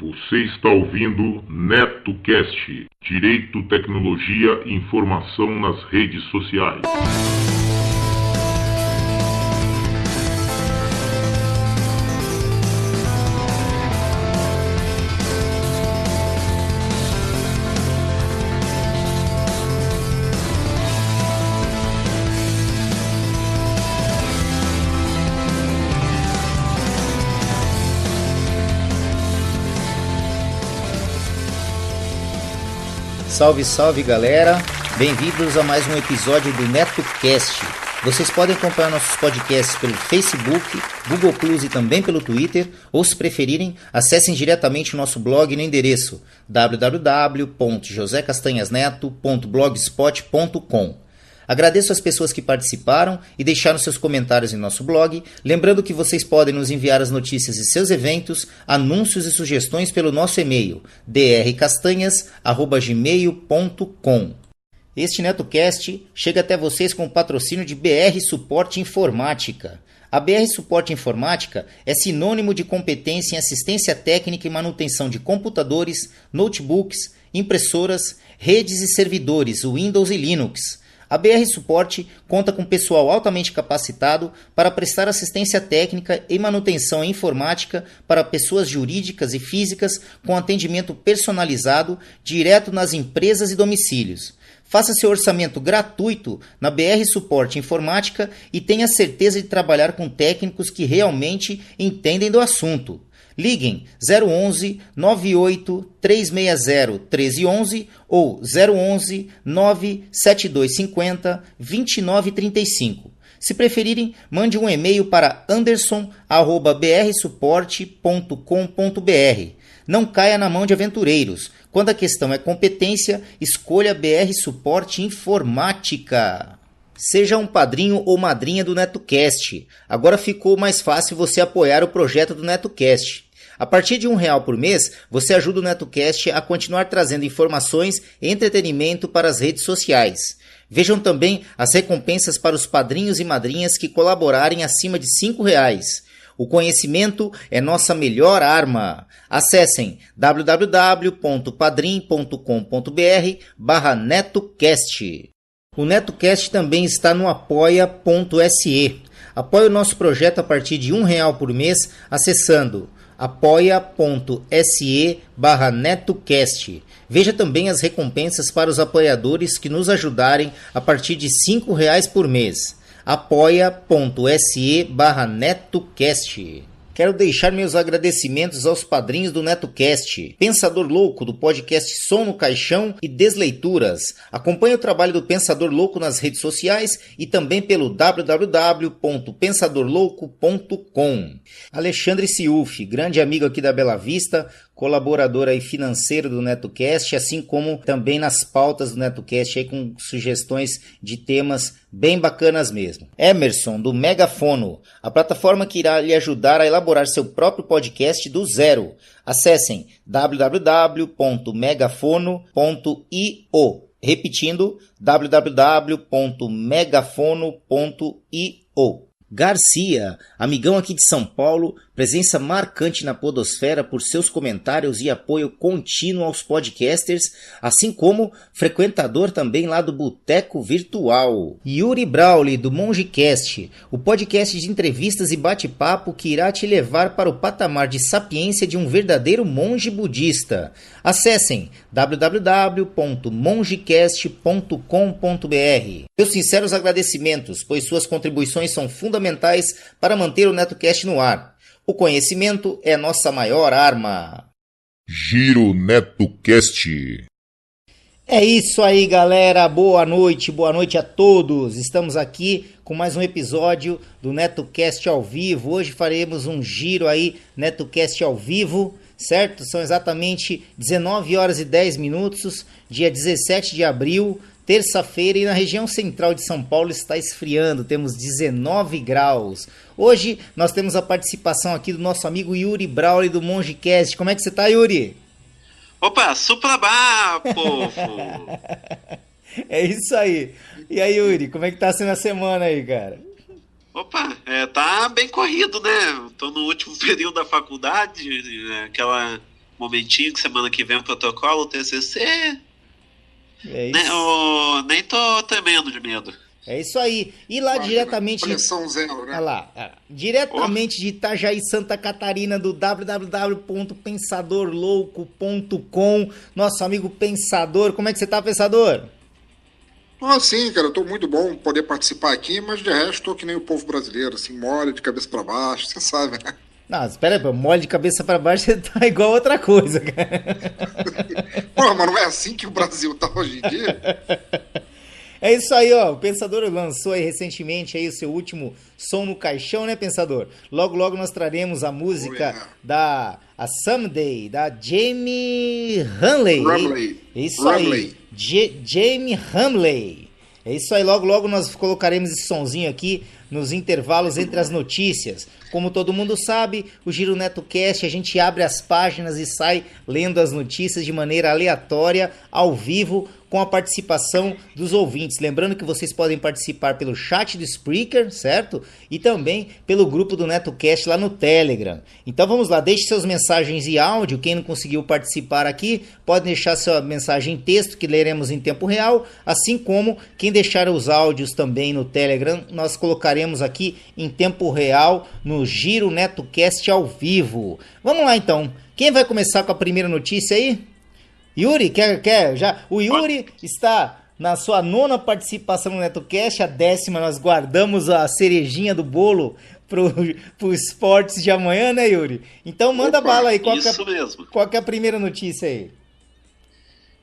Você está ouvindo NetoCast, Direito, Tecnologia e Informação nas redes sociais. Salve, salve galera, bem-vindos a mais um episódio do NetoCast. Vocês podem acompanhar nossos podcasts pelo Facebook, Google Plus e também pelo Twitter, ou se preferirem, acessem diretamente o nosso blog no endereço www.josecastanhasneto.blogspot.com. Agradeço às pessoas que participaram e deixaram seus comentários em nosso blog, lembrando que vocês podem nos enviar as notícias de seus eventos, anúncios e sugestões pelo nosso e-mail drcastanhas@gmail.com. Este NetoCast chega até vocês com o patrocínio de BR Suporte Informática. A BR Suporte Informática é sinônimo de competência em assistência técnica e manutenção de computadores, notebooks, impressoras, redes e servidores Windows e Linux. A BR Suporte conta com pessoal altamente capacitado para prestar assistência técnica e manutenção informática para pessoas jurídicas e físicas com atendimento personalizado direto nas empresas e domicílios. Faça seu orçamento gratuito na BR Suporte Informática e tenha certeza de trabalhar com técnicos que realmente entendem do assunto. Liguem 011 98 360 1311 ou 011 97250 2935. Se preferirem, mande um e-mail para anderson@brsuporte.com.br. Não caia na mão de aventureiros. Quando a questão é competência, escolha BR Suporte Informática. Seja um padrinho ou madrinha do NetoCast. Agora ficou mais fácil você apoiar o projeto do NetoCast. A partir de R$1 por mês, você ajuda o NetoCast a continuar trazendo informações e entretenimento para as redes sociais. Vejam também as recompensas para os padrinhos e madrinhas que colaborarem acima de R$5. O conhecimento é nossa melhor arma. Acessem www.padrim.com.br/NetoCast. O NetoCast também está no apoia.se. Apoie o nosso projeto a partir de R$1 por mês acessando apoia.se/NetoCast. Veja também as recompensas para os apoiadores que nos ajudarem a partir de R$5 por mês. apoia.se/NetoCast. Quero deixar meus agradecimentos aos padrinhos do NetoCast, Pensador Louco, do podcast Som no Caixão e Desleituras. Acompanhe o trabalho do Pensador Louco nas redes sociais e também pelo www.pensadorlouco.com. Alexandre Ciufi, grande amigo aqui da Bela Vista, colaborador aí financeiro do NetoCast, assim como também nas pautas do NetoCast aí com sugestões de temas bem bacanas mesmo. Emerson, do Megafono, a plataforma que irá lhe ajudar a elaborar seu próprio podcast do zero. Acessem www.megafono.io. Repetindo, www.megafono.io. Garcia, amigão aqui de São Paulo, presença marcante na podosfera por seus comentários e apoio contínuo aos podcasters, assim como frequentador também lá do Boteco Virtual. Yuri Brauli, do MongeCast, o podcast de entrevistas e bate-papo que irá te levar para o patamar de sapiência de um verdadeiro monge budista. Acessem www.mongecast.com.br. Meus sinceros agradecimentos, pois suas contribuições são fundamentais para manter o NetoCast no ar. O conhecimento é nossa maior arma. Giro NetoCast. É isso aí, galera. Boa noite a todos. Estamos aqui com mais um episódio do NetoCast ao vivo. Hoje faremos um giro aí, NetoCast ao vivo, certo? São exatamente 19 horas e 10 minutos, dia 17 de abril, terça-feira, e na região central de São Paulo está esfriando, temos 19 graus. Hoje nós temos a participação aqui do nosso amigo Yuri Brauli do MongeCast. Como é que você tá, Yuri? Opa, suprabá, povo! É isso aí. E aí, Yuri, como é que tá sendo a semana aí, cara? Opa, tá bem corrido, né? Tô no último período da faculdade, aquela momentinho que semana que vem o protocolo, o TCC, É né, isso, nem tô tremendo de medo. é isso aí. E lá diretamente de Pressão zero, olha né? lá, diretamente de Itajaí, Santa Catarina, do www.pensadorlouco.com, nosso amigo Pensador. Como é que você tá, Pensador? Ah, sim, cara, eu tô muito bom poder participar aqui, mas de resto tô que nem o povo brasileiro, assim, mole de cabeça pra baixo, você sabe, né? Não, espera aí, pô, mole de cabeça pra baixo, você tá igual outra coisa, cara. Pô, mas não é assim que o Brasil tá hoje em dia? É isso aí, ó. O Pensador lançou aí recentemente aí o seu último som no caixão, né, Pensador? Logo, logo nós traremos a música da a Someday, da Jamie Hamley. Ramley. É isso aí. Ramley. Jamie Hamley. É isso aí, logo, logo nós colocaremos esse sonzinho aqui nos intervalos entre as notícias. Como todo mundo sabe, o Giro NetoCast, a gente abre as páginas e sai lendo as notícias de maneira aleatória, ao vivo, com a participação dos ouvintes. Lembrando que vocês podem participar pelo chat do Spreaker, certo? E também pelo grupo do NetoCast lá no Telegram. Então vamos lá, deixe suas mensagens em áudio. Quem não conseguiu participar aqui, pode deixar sua mensagem em texto, que leremos em tempo real. Assim como quem deixar os áudios também no Telegram, nós colocaremos aqui em tempo real no Giro NetoCast ao vivo. Vamos lá então. Quem vai começar com a primeira notícia aí? Yuri, quer já? O Yuri está na sua 9ª participação no NetoCast, a 10ª nós guardamos a cerejinha do bolo pro esportes de amanhã, né, Yuri? Então manda bala aí, Isso mesmo. qual que é a primeira notícia aí?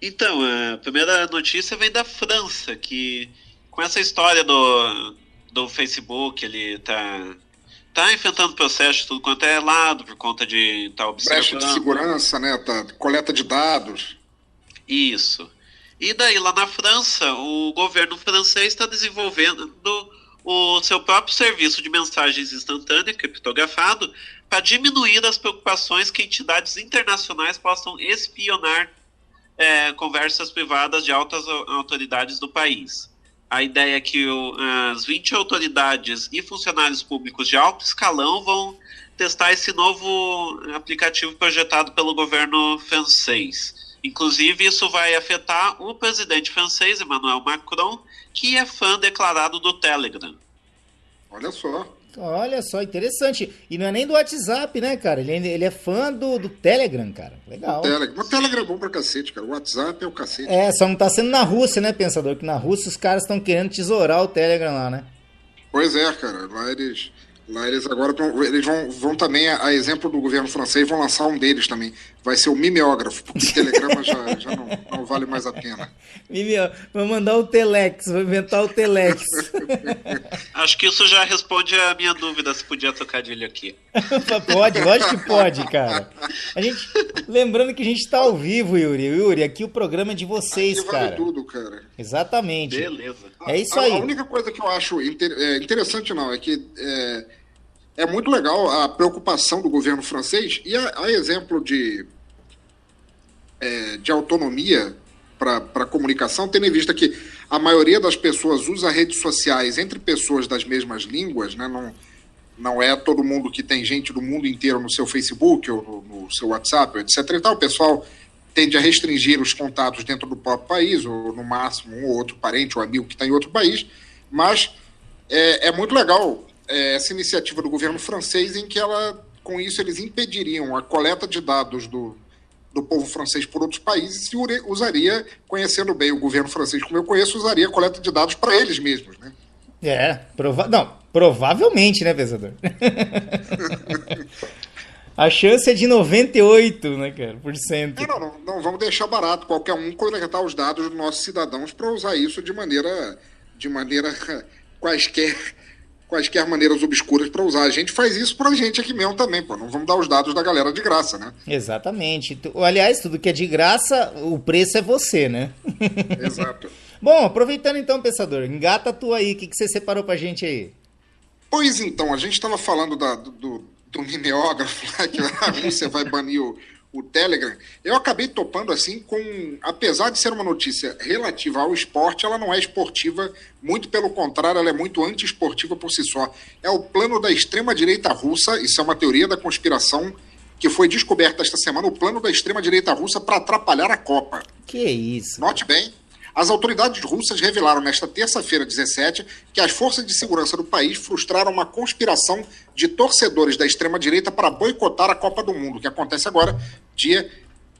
Então, a primeira notícia vem da França, que com essa história do Facebook, ele tá enfrentando processo de tudo quanto é lado, por conta de estar observando. Brecha de segurança, né? Coleta de dados. Isso. E daí, lá na França, o governo francês está desenvolvendo o seu próprio serviço de mensagens instantâneas, criptografado, para diminuir as preocupações que entidades internacionais possam espionar conversas privadas de altas autoridades do país. A ideia é que as 20 autoridades e funcionários públicos de alto escalão vão testar esse novo aplicativo projetado pelo governo francês. Inclusive, isso vai afetar o presidente francês, Emmanuel Macron, que é fã declarado do Telegram. Olha só. Olha só, interessante. E não é nem do WhatsApp, né, cara? Ele é fã do Telegram, cara. Legal. O Telegram é bom pra cacete, cara. O WhatsApp é o cacete. Só não tá sendo na Rússia, né, Pensador? Que na Rússia os caras estão querendo tesourar o Telegram lá, né? Pois é, cara. Lá eles agora eles vão também, a exemplo do governo francês, vão lançar um deles também. Vai ser o mimeógrafo, porque o Telegrama já não vale mais a pena. Vou mandar o Telex, vou inventar o Telex. Acho que isso já responde a minha dúvida se podia trocadilho aqui. Pode, lógico que pode, cara. Lembrando que a gente tá ao vivo, Yuri. Yuri, aqui o programa é de vocês, aqui vale cara. Tudo, cara. Exatamente. Beleza. É isso aí. A única coisa que eu acho interessante é que é muito legal a preocupação do governo francês e a exemplo de autonomia para comunicação, tendo em vista que a maioria das pessoas usa redes sociais entre pessoas das mesmas línguas, né? Não é todo mundo que tem gente do mundo inteiro no seu Facebook ou no seu WhatsApp, etc. E tal. O pessoal tende a restringir os contatos dentro do próprio país, ou no máximo um ou outro parente ou amigo que está em outro país, mas é muito legal essa iniciativa do governo francês, em que com isso eles impediriam a coleta de dados do povo francês por outros países e usaria, conhecendo bem o governo francês como eu conheço, usaria a coleta de dados para eles mesmos, né? Provavelmente, né, Pensador? A chance é de 98, né, cara, por cento. Não vamos deixar barato qualquer um coletar os dados dos nossos cidadãos para usar isso de maneira quaisquer maneiras obscuras para usar. A gente faz isso pra gente aqui mesmo também, pô. Não vamos dar os dados da galera de graça, né? Exatamente. Aliás, tudo que é de graça, o preço é você, né? Exato. Bom, aproveitando então, Pensador, engata tu aí, o que você separou pra gente aí? Pois então, a gente estava falando do mimeógrafo lá, que a Rússia vai banir o Telegram. Eu acabei topando assim apesar de ser uma notícia relativa ao esporte, ela não é esportiva, muito pelo contrário, ela é muito anti-esportiva por si só. É o plano da extrema-direita russa, isso é uma teoria da conspiração, que foi descoberto esta semana o plano da extrema-direita russa para atrapalhar a Copa. Que isso? Note bem, as autoridades russas revelaram nesta terça-feira, 17, que as forças de segurança do país frustraram uma conspiração de torcedores da extrema-direita para boicotar a Copa do Mundo, que acontece agora, dia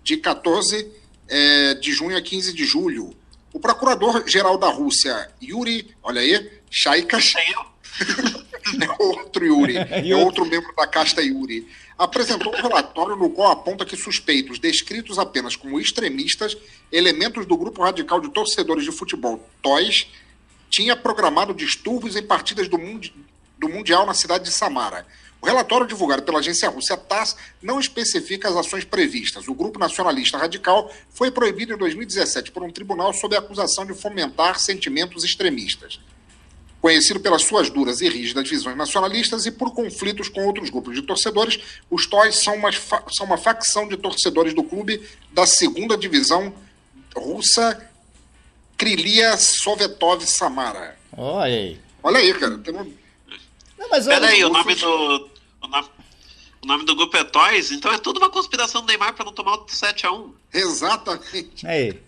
de 14 de junho a 15 de julho. O procurador-geral da Rússia, Yuri, olha aí, Shaikas, é outro Yuri, é outro membro da casta Yuri, apresentou um relatório no qual aponta que suspeitos, descritos apenas como extremistas, elementos do grupo radical de torcedores de futebol, TOIS, tinha programado distúrbios em partidas do Mundial na cidade de Samara. O relatório divulgado pela agência russa TASS não especifica as ações previstas. O grupo nacionalista radical foi proibido em 2017 por um tribunal sob a acusação de fomentar sentimentos extremistas. Conhecido pelas suas duras e rígidas visões nacionalistas e por conflitos com outros grupos de torcedores, os TOIS são uma facção de torcedores do clube da segunda divisão russa Krylia Sovetov Samara. Olha aí. Olha aí, cara. Não, mas peraí, o nome do grupo é Toys, então é tudo uma conspiração do Neymar para não tomar o 7-1. Exatamente. Aí.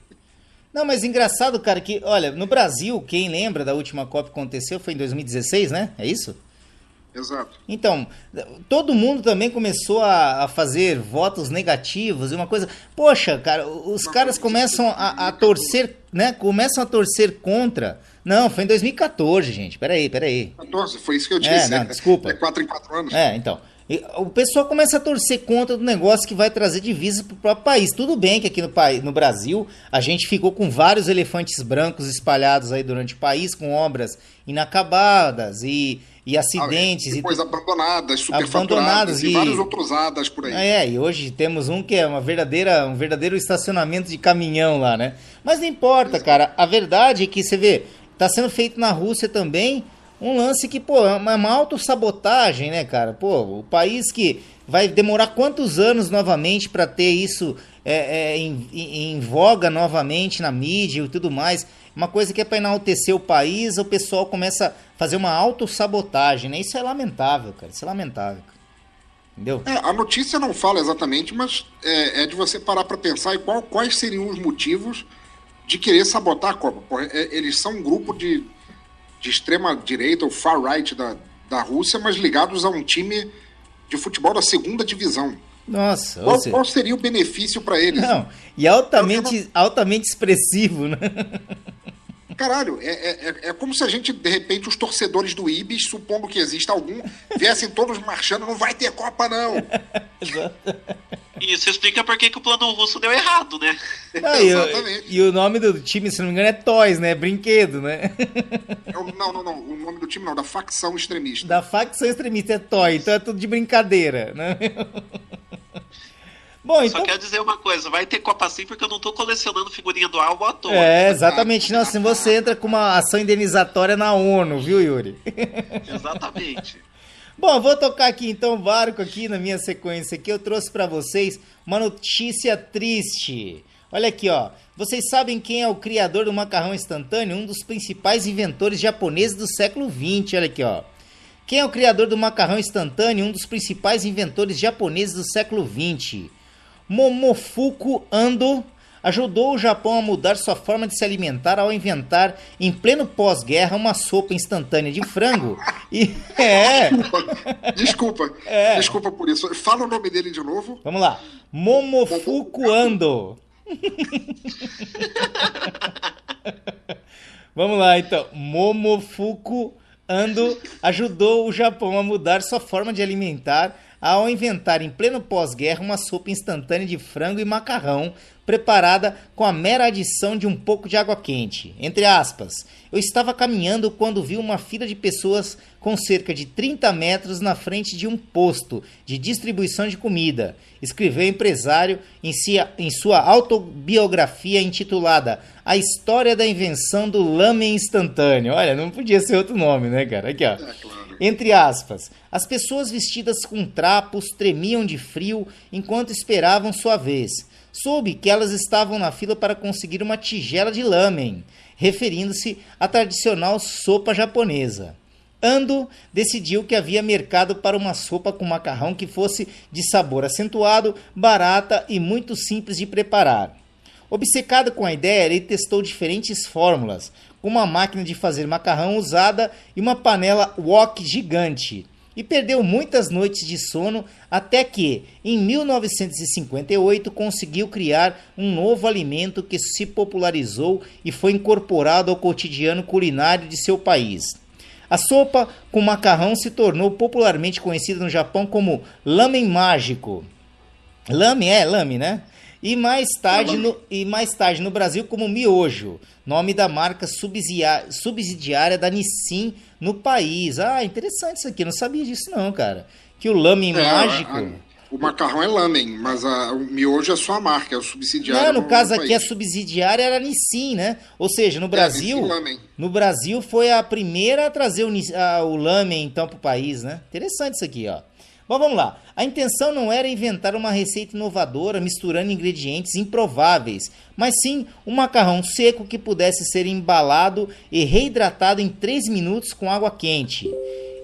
Não, mas engraçado, cara, que, olha, no Brasil, quem lembra da última Copa que aconteceu foi em 2016, né? É isso? Exato. Então, todo mundo também começou a fazer votos negativos e uma coisa... Poxa, cara, os caras começam a torcer, né? Começam a torcer contra... Não, foi em 2014, gente. Peraí. 14, foi isso que eu disse. Não, desculpa. É 4 em 4 anos. Então. O pessoal começa a torcer contra do negócio que vai trazer divisas para o próprio país. Tudo bem que aqui no Brasil a gente ficou com vários elefantes brancos espalhados aí durante o país, com obras inacabadas e acidentes. Depois abandonadas, superfaturadas e vários outros hadas por aí. E hoje temos um que é um verdadeiro estacionamento de caminhão lá, né? Mas não importa, cara. A verdade é que você vê, tá sendo feito na Rússia também um lance que, pô, é uma autossabotagem, né, cara? Pô, o país que vai demorar quantos anos novamente para ter isso em voga novamente na mídia e tudo mais. Uma coisa que é para enaltecer o país, o pessoal começa a fazer uma autossabotagem, né? Isso é lamentável, cara. Isso é lamentável. Entendeu? A notícia não fala exatamente, mas é de você parar para pensar quais seriam os motivos de querer sabotar a Copa. Pô, eles são um grupo de extrema-direita, ou far-right da Rússia, mas ligados a um time de futebol da segunda divisão. Nossa. Qual seria o benefício para eles? Não, e altamente expressivo, né? Caralho, é como se a gente, de repente, os torcedores do Ibis, supondo que exista algum, viessem todos marchando, não vai ter Copa, não. Isso explica por que o plano russo deu errado, né? Exatamente. E o nome do time, se não me engano, é Toys, né? Brinquedo, né? Não. O nome do time não, da facção extremista. Da facção extremista é Toy, então é tudo de brincadeira, né? Bom, então... Só quero dizer uma coisa, vai ter Copa sim porque eu não tô colecionando figurinha do álbum à toa. Exatamente. Não, assim você entra com uma ação indenizatória na ONU, viu, Yuri? Exatamente. Bom, vou tocar aqui então o barco aqui na minha sequência aqui. Eu trouxe pra vocês uma notícia triste. Olha aqui, ó. Vocês sabem quem é o criador do macarrão instantâneo? Um dos principais inventores japoneses do século XX. Olha aqui, ó. Quem é o criador do macarrão instantâneo? Um dos principais inventores japoneses do século XX. Momofuku Ando ajudou o Japão a mudar sua forma de se alimentar ao inventar, em pleno pós-guerra, uma sopa instantânea de frango. Desculpa por isso. Fala o nome dele de novo. Vamos lá. Momofuku Ando. Vamos lá, então. Momofuku Ando ajudou o Japão a mudar sua forma de alimentar ao inventar em pleno pós-guerra uma sopa instantânea de frango e macarrão preparada com a mera adição de um pouco de água quente. Entre aspas, eu estava caminhando quando vi uma fila de pessoas com cerca de 30 metros na frente de um posto de distribuição de comida, escreveu o empresário em sua autobiografia intitulada A História da Invenção do Lamen Instantâneo. Olha, não podia ser outro nome, né, cara? Aqui, ó. Entre aspas, as pessoas vestidas com trapos tremiam de frio enquanto esperavam sua vez. Soube que elas estavam na fila para conseguir uma tigela de lamen, referindo-se à tradicional sopa japonesa. Ando decidiu que havia mercado para uma sopa com macarrão que fosse de sabor acentuado, barata e muito simples de preparar. Obcecado com a ideia, ele testou diferentes fórmulas, uma máquina de fazer macarrão usada e uma panela wok gigante. E perdeu muitas noites de sono até que, em 1958, conseguiu criar um novo alimento que se popularizou e foi incorporado ao cotidiano culinário de seu país. A sopa com macarrão se tornou popularmente conhecida no Japão como lamen mágico. Lame, né? E mais tarde no Brasil como miojo, nome da marca subsidiária da Nissin no país. Ah, interessante isso aqui, não sabia disso não, cara. Que o lamen mágico... O macarrão é lamen, mas o miojo é só a marca, é o subsidiário. Não, no caso aqui a subsidiária era a Nissin, né? Ou seja, no Brasil, no Brasil foi a primeira a trazer o lamen então para o país, né? Interessante isso aqui, ó. Bom, vamos lá. A intenção não era inventar uma receita inovadora misturando ingredientes improváveis, mas sim um macarrão seco que pudesse ser embalado e reidratado em 3 minutos com água quente.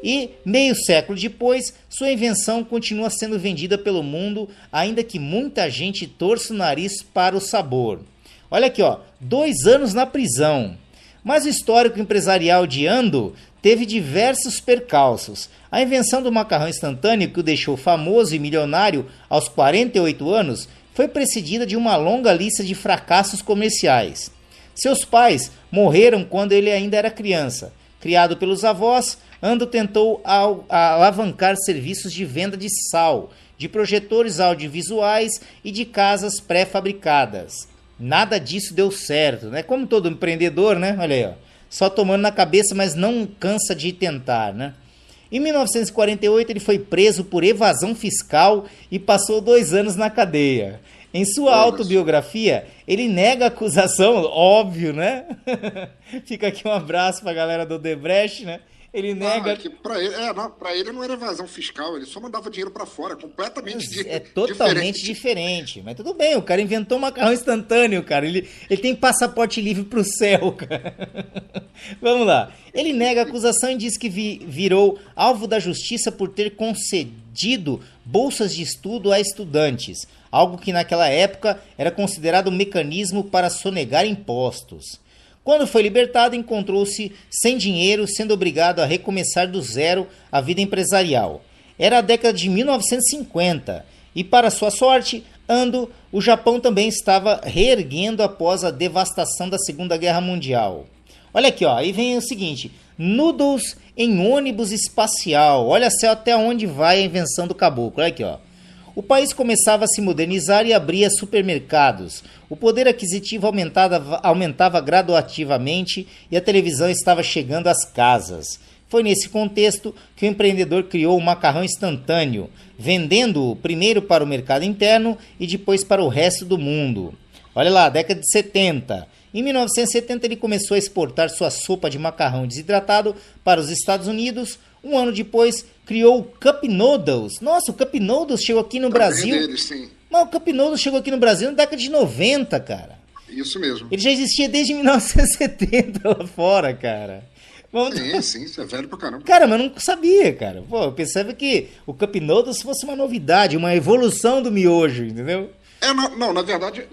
E, meio século depois, sua invenção continua sendo vendida pelo mundo, ainda que muita gente torça o nariz para o sabor. Olha aqui, ó, 2 anos na prisão. Mas o histórico empresarial de Ando teve diversos percalços. A invenção do macarrão instantâneo, que o deixou famoso e milionário aos 48 anos, foi precedida de uma longa lista de fracassos comerciais. Seus pais morreram quando ele ainda era criança. Criado pelos avós, Ando tentou alavancar serviços de venda de sal, de projetores audiovisuais e de casas pré-fabricadas. Nada disso deu certo, né? Como todo empreendedor, né? Olha aí, ó. Só tomando na cabeça, mas não cansa de tentar, né? Em 1948, ele foi preso por evasão fiscal e passou 2 anos na cadeia. Em sua autobiografia, ele nega a acusação, óbvio, né? Fica aqui um abraço pra galera do Odebrecht, né? Ele nega... Pra ele não era evasão fiscal, ele só mandava dinheiro pra fora, completamente diferente. É totalmente diferente. Mas tudo bem, o cara inventou um macarrão instantâneo, cara. Ele tem passaporte livre pro céu, cara. Vamos lá. Ele nega a acusação e diz que virou alvo da justiça por ter concedido bolsas de estudo a estudantes, algo que naquela época era considerado um mecanismo para sonegar impostos. Quando foi libertado, encontrou-se sem dinheiro, sendo obrigado a recomeçar do zero a vida empresarial. Era a década de 1950 e, para sua sorte, o Japão também estava reerguendo após a devastação da Segunda Guerra Mundial. Olha aqui, ó, aí vem o seguinte: noodles em ônibus espacial. Olha só até onde vai a invenção do caboclo. Olha aqui, ó. O país começava a se modernizar e abria supermercados. O poder aquisitivo aumentava graduativamente e a televisão estava chegando às casas. Foi nesse contexto que o empreendedor criou o macarrão instantâneo, vendendo-o primeiro para o mercado interno e depois para o resto do mundo. Olha lá, década de 70. Em 1970 ele começou a exportar sua sopa de macarrão desidratado para os Estados Unidos. Um ano depois, criou o Cup Noodles. Nossa, o Cup Noodles chegou aqui no Brasil. Deles, sim. Não, o Cup Noodles chegou aqui no Brasil na década de 90, cara. Isso mesmo. Ele já existia desde 1970 lá fora, cara. Sim, isso é velho pra caramba. Cara, mas eu não sabia, cara. Pô, eu pensava que o Cup Noodles fosse uma novidade, uma evolução do miojo, entendeu? Não, na verdade,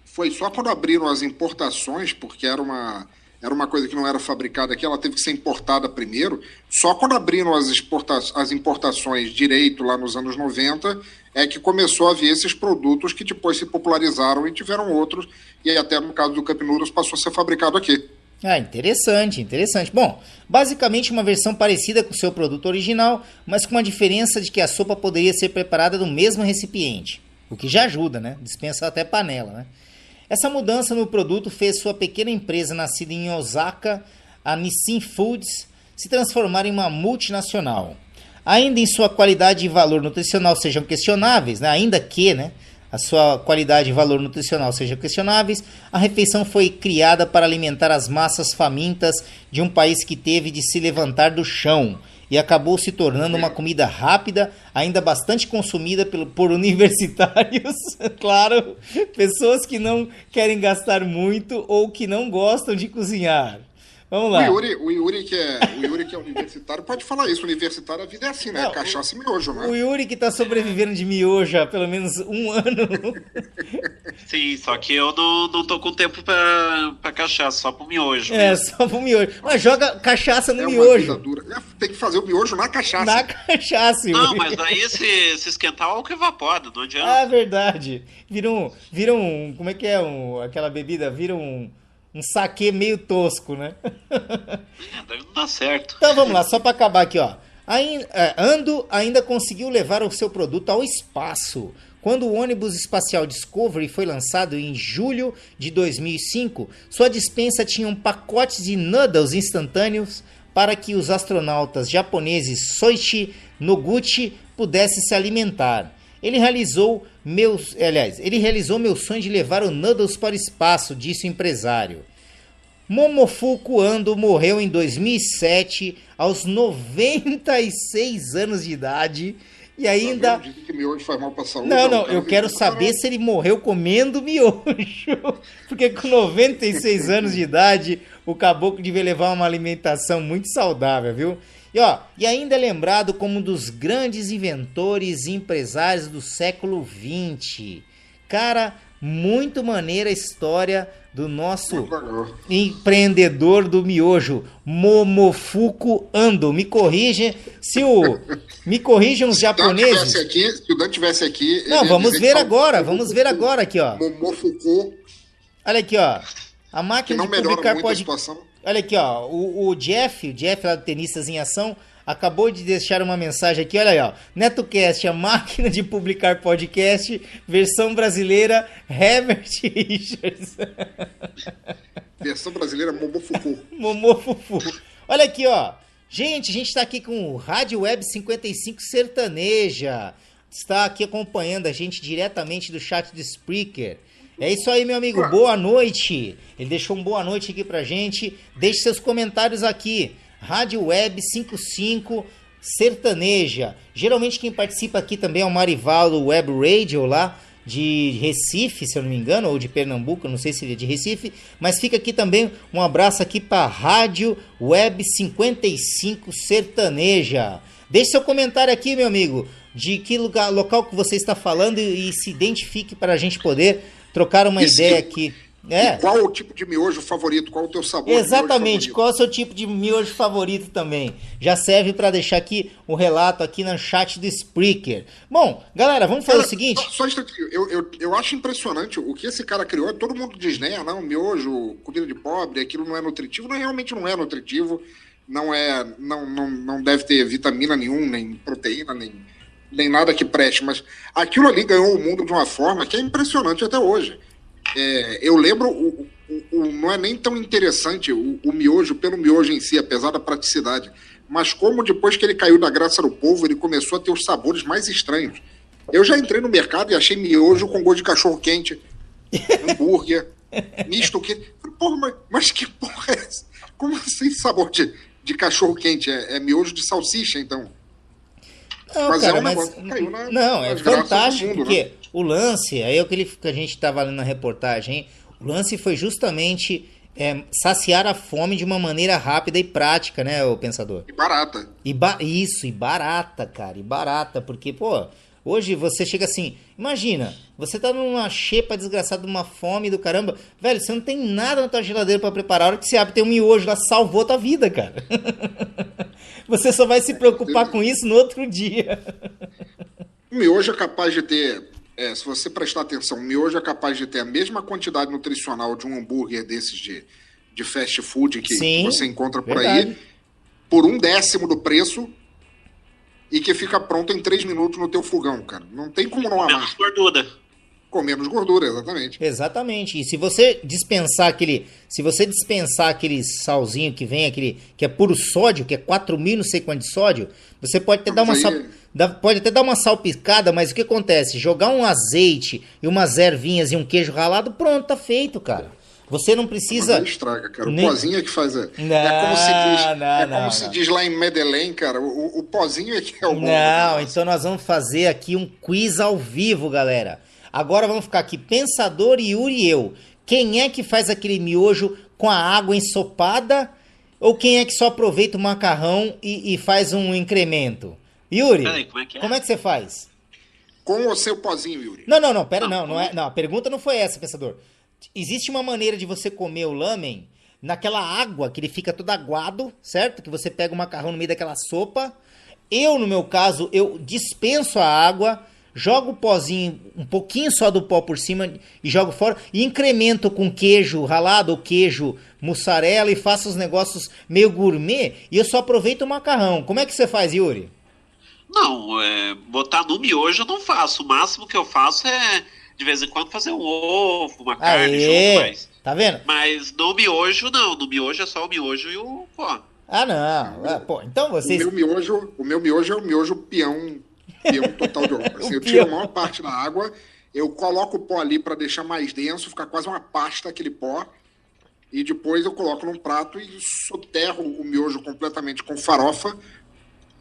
foi só quando abriram as importações, porque era uma coisa que não era fabricada aqui, ela teve que ser importada primeiro. Só quando abriram as importações direito lá nos anos 90 é que começou a vir esses produtos que depois se popularizaram e tiveram outros, e até no caso do Cup Noodles passou a ser fabricado aqui. Ah, interessante. Bom, basicamente uma versão parecida com o seu produto original, mas com a diferença de que a sopa poderia ser preparada no mesmo recipiente, o que já ajuda, né? Dispensa até panela, né? Essa mudança no produto fez sua pequena empresa, nascida em Osaka, a Nissin Foods, se transformar em uma multinacional. Ainda em sua qualidade e valor nutricional sejam questionáveis, né? Ainda que, né, a sua qualidade e valor nutricional sejam questionáveis, a refeição foi criada para alimentar as massas famintas de um país que teve de se levantar do chão e acabou se tornando uma comida rápida, ainda bastante consumida por universitários, claro, pessoas que não querem gastar muito ou que não gostam de cozinhar. Vamos lá. O Yuri que é universitário pode falar isso. Universitário, a vida é assim, né? Não, cachaça e miojo, né? O Yuri que tá sobrevivendo de miojo há pelo menos um ano. Sim, só que eu não tô com tempo pra cachaça, só pro miojo. É, mesmo. só pro miojo. Mas joga cachaça no É uma miojo. vida dura. Tem que fazer o miojo na cachaça. Na cachaça, Yuri. Não, mas aí se esquentar, o álcool evapora, não adianta. Ah, verdade. Vira um, como é que é aquela bebida? Vira um saquê meio tosco, né? Daí não dá certo. Então vamos lá, só para acabar aqui, ó. Ando ainda conseguiu levar o seu produto ao espaço. Quando o ônibus espacial Discovery foi lançado em julho de 2005, sua dispensa tinha pacotes de noodles instantâneos para que os astronautas japoneses Soichi Noguchi pudessem se alimentar. Ele realizou meu sonho de levar o noodles para o espaço, disse o empresário. Momofuku Ando morreu em 2007, aos 96 anos de idade, e ainda... Dizem que miojo faz mal pra saúde. Não, eu quero saber se ele morreu comendo miojo, porque com 96 anos de idade, o caboclo devia levar uma alimentação muito saudável, viu? E ainda é lembrado como um dos grandes inventores e empresários do século XX. Cara, muito maneira a história do nosso empreendedor do miojo, Momofuku Ando. Me corrijam os japoneses. Se o Dan tivesse aqui... Não, vamos ver agora aqui, ó. Momofuku. Olha aqui, ó. A máquina de publicar podcast. Olha aqui, ó. O Jeff lá do Tenistas em Ação, acabou de deixar uma mensagem aqui. Olha aí, ó. NetoCast, a máquina de publicar podcast, versão brasileira, Herbert Richards. Versão brasileira, Momofuku. Momofufu. Olha aqui, ó. Gente, a gente tá aqui com o Rádio Web 55 Sertaneja. Está aqui acompanhando a gente diretamente do chat do Spreaker. É isso aí, meu amigo. Boa noite. Ele deixou um boa noite aqui pra gente. Deixe seus comentários aqui. Rádio Web 55 Sertaneja. Geralmente quem participa aqui também é o Marivaldo Web Radio lá de Recife, se eu não me engano, ou de Pernambuco, não sei se ele é de Recife, mas fica aqui também um abraço aqui para Rádio Web 55 Sertaneja. Deixe seu comentário aqui, meu amigo, de que local que você está falando e se identifique para a gente poder trocar uma ideia aqui. E qual o tipo de miojo favorito? Qual o teu sabor? Exatamente, qual é o seu tipo de miojo favorito também? Já serve para deixar aqui o relato aqui no chat do Spreaker. Bom, galera, vamos fazer o seguinte... Só isso aqui, eu acho impressionante o que esse cara criou. Todo mundo diz, né? Não, miojo, comida de pobre, aquilo não é nutritivo. Não, realmente não é nutritivo. Não deve ter vitamina nenhum, nem proteína, nem nada que preste. Mas aquilo ali ganhou o mundo de uma forma que é impressionante até hoje. Eu lembro, não é nem tão interessante o miojo pelo miojo em si, apesar da praticidade, mas como depois que ele caiu da graça do povo, ele começou a ter os sabores mais estranhos. Eu já entrei no mercado e achei miojo com gosto de cachorro-quente, hambúrguer, misto quente. Porra, mas que porra é essa? Como assim sabor de cachorro-quente? É miojo de salsicha, então? Não, mas cara, é um negócio que caiu é fantástico, mundo, porque né? O lance, aí é o que a gente estava lendo na reportagem, hein? O lance foi justamente saciar a fome de uma maneira rápida e prática, né, o pensador? E barata. Isso, e barata, cara, e barata, porque, pô, hoje você chega assim, imagina, você tá numa xepa desgraçada, numa fome do caramba, velho, você não tem nada na tua geladeira pra preparar, a hora que você abre tem um miojo lá, salvou tua vida, cara. Você só vai se preocupar com isso no outro dia. O miojo é capaz de ter, se você prestar atenção, o miojo é capaz de ter a mesma quantidade nutricional de um hambúrguer desses de fast food que você encontra por aí, por 1/10 do preço, e que fica pronto em 3 minutos no teu fogão, cara. Não tem como não amar. Menos gordura. Com menos gordura, exatamente. Exatamente. E se você dispensar aquele salzinho que vem, aquele que é puro sódio, que é 4.000 não sei quanto de sódio, você pode até pode até dar uma salpicada, mas o que acontece? Jogar um azeite e umas ervinhas e um queijo ralado, pronto, tá feito, cara. Você não precisa... Mas estraga, cara. O pozinho é que faz... como se diz lá em Medellín, cara. O pozinho é que é o bom. Não, então nós vamos fazer aqui um quiz ao vivo, galera. Agora vamos ficar aqui, Pensador, Yuri e eu. Quem é que faz aquele miojo com a água ensopada Ou quem é que só aproveita o macarrão e faz um incremento? Yuri, Peraí, como é que é? como é que você faz? Com ou sem o pozinho, Yuri? Não, pera, não, a pergunta não foi essa, pensador. Existe uma maneira de você comer o lamen naquela água que ele fica todo aguado, certo? Que você pega o macarrão no meio daquela sopa. Eu, no meu caso, eu dispenso a água, jogo o pozinho, um pouquinho só do pó por cima e jogo fora. E incremento com queijo ralado ou queijo mussarela e faço os negócios meio gourmet. E eu só aproveito o macarrão. Como é que você faz, Yuri? Não, botar no miojo eu não faço. O máximo que eu faço é, de vez em quando, fazer um ovo, uma carne junto, mas... Tá vendo? Mas no miojo, não. No miojo é só o miojo e o pó. Ah, não. Pô, então vocês... O meu miojo é o miojo peão total de ovo. Assim, eu peão. tiro a maior parte da água, eu coloco o pó ali para deixar mais denso, ficar quase uma pasta aquele pó, e depois eu coloco num prato e soterro o miojo completamente com farofa.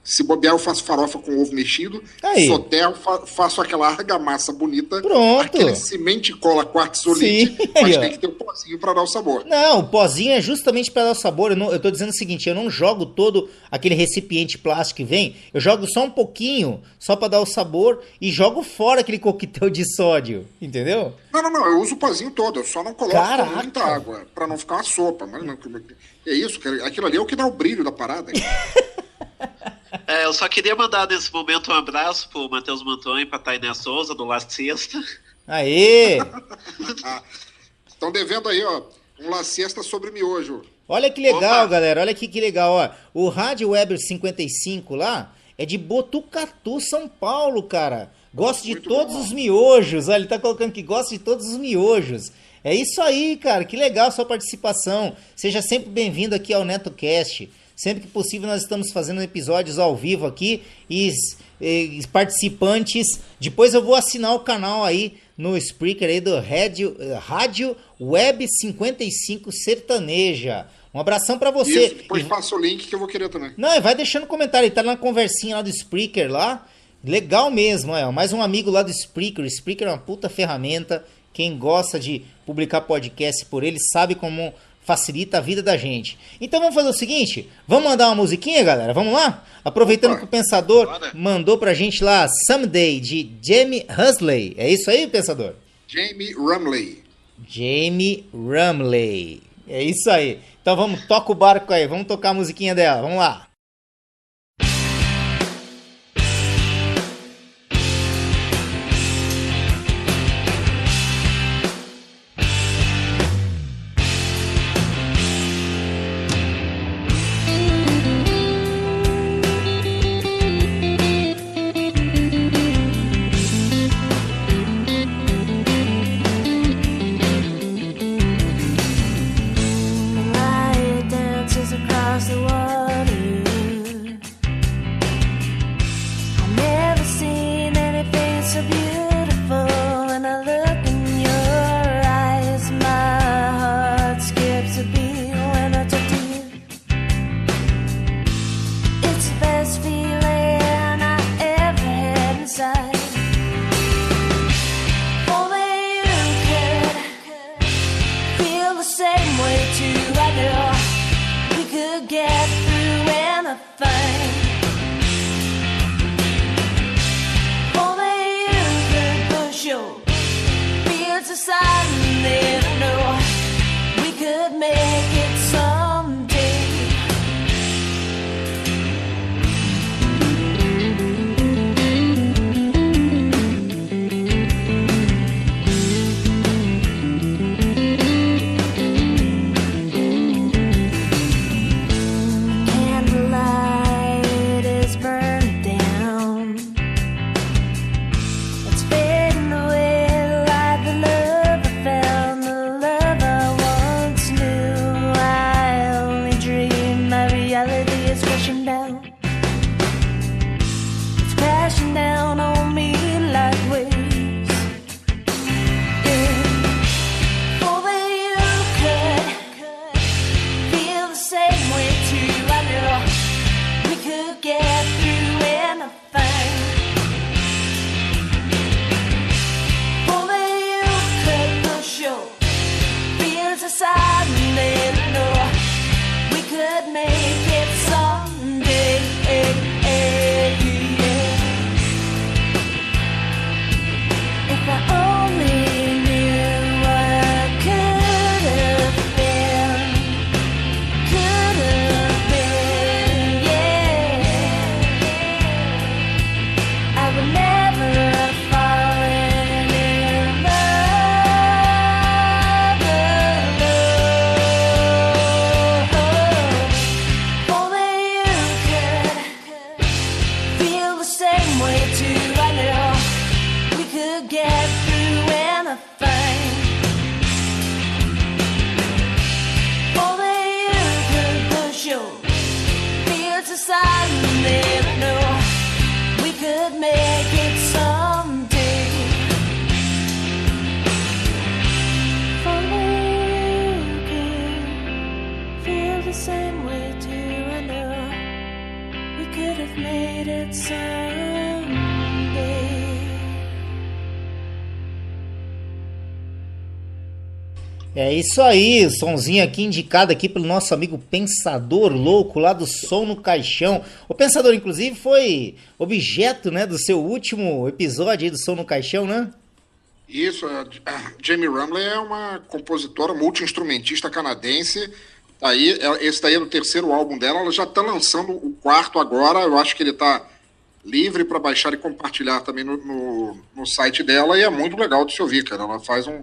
Se bobear, eu faço farofa com ovo mexido, Aí. soterro, faço aquela argamassa bonita, Pronto. aquele semente cola quartzolite, Sim, mas aí, ó. tem que ter um pozinho para dar o sabor. Não, o pozinho é justamente para dar o sabor. Eu tô dizendo o seguinte, eu não jogo todo aquele recipiente plástico que vem, eu jogo só um pouquinho, só para dar o sabor, e jogo fora aquele coquetel de sódio, entendeu? Não, eu uso o pozinho todo, eu só não coloco Caraca. muita água, para não ficar uma sopa. Mas não, é isso, aquilo ali é o que dá o brilho da parada. Eu só queria mandar nesse momento um abraço pro Matheus Mantonho e pra Tainé Souza, do La Siesta. Aê! Estão devendo aí, ó, um La Siesta sobre miojo. Olha que legal, Opa. galera, olha que legal, ó. O Rádio Weber 55 lá é de Botucatu, São Paulo, cara. Gosta de Muito todos bom. os miojos, olha, ele tá colocando que gosta de todos os miojos. É isso aí, cara, que legal a sua participação. Seja sempre bem-vindo aqui ao NetoCast. Sempre que possível nós estamos fazendo episódios ao vivo aqui e participantes. Depois eu vou assinar o canal aí no Spreaker aí do Rádio Web 55 Sertaneja. Um abração pra você. Isso, depois passa o link que eu vou querer também. Não, e vai deixando comentário, ele tá na conversinha lá do Spreaker lá. Legal mesmo, mais um amigo lá do Spreaker. O Spreaker é uma puta ferramenta. Quem gosta de publicar podcast por ele sabe como facilita a vida da gente. Então vamos fazer o seguinte, vamos mandar uma musiquinha, galera? Vamos lá? Aproveitando que o Pensador Bora. mandou pra gente lá Someday, de Jamie Husley. É isso aí, Pensador? Jamie Rumley. Jamie Rumley. É isso aí. Então vamos, toca o barco aí, vamos tocar a musiquinha dela, vamos lá. Light dances across the water. I've never seen anything so beautiful. When I look in your eyes, my heart skips a beat when I talk to you. It's the best feeling I ever had inside. Only you could feel the same way too. I know we could get through anything. Only you could push your fears aside and then I know we could make it someday. Candlelight is burned down. It's fading away like the love I get through anything. Only you could push your fears aside and never know we could make it someday. Only you can feel the same way too. I know we could have made it someday. É isso aí, o sonzinho aqui indicado aqui pelo nosso amigo Pensador Louco, lá do Som no Caixão. O Pensador, inclusive, foi objeto, né, do seu último episódio aí do Som no Caixão, né? Isso, a Jamie Rumley é uma compositora multi-instrumentista canadense. Aí, esse daí é o terceiro álbum dela, ela já está lançando o quarto agora. Eu acho que ele está livre para baixar e compartilhar também no site dela, e é muito legal de se ouvir, cara. Ela faz um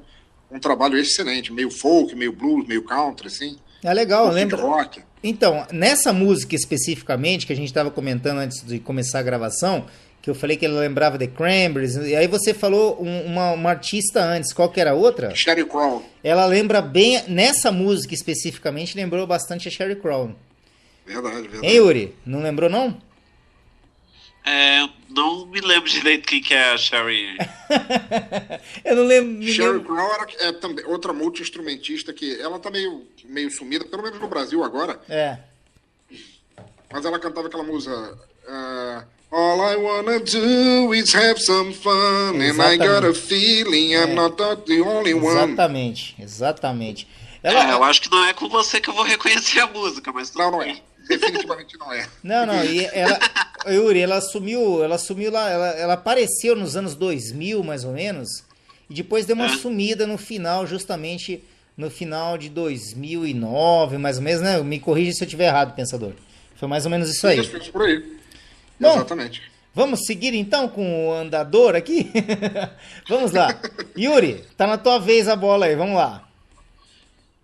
trabalho excelente, meio folk, meio blues, meio country, assim. É legal, lembra? Rock. Então, nessa música especificamente, que a gente estava comentando antes de começar a gravação, que eu falei que ele lembrava The Cranberries, e aí você falou uma artista antes, qual que era a outra? Sheryl Crow. Ela lembra bem, nessa música especificamente, lembrou bastante a Sheryl Crow. Verdade. Hein, Yuri? Não lembrou, não? Não me lembro direito quem que é a Sherry. Eu não lembro. Sheryl Crow é também outra multi-instrumentista que ela tá meio sumida, pelo menos no Brasil agora. É. Mas ela cantava aquela música All I wanna do is have some fun. Exatamente. And I got a feeling I'm not the only one. Exatamente. Eu acho que não é com você que eu vou reconhecer a música, mas Não é. Definitivamente não é. Não, e ela, Yuri, ela sumiu lá, ela apareceu nos anos 2000, mais ou menos, e depois deu uma sumida no final, justamente no final de 2009, mais ou menos, né? Me corrija se eu estiver errado, Pensador. Foi mais ou menos isso aí. Por aí. Bom, exatamente. Vamos seguir então com o andador aqui? Vamos lá. Yuri, tá na tua vez a bola aí, vamos lá.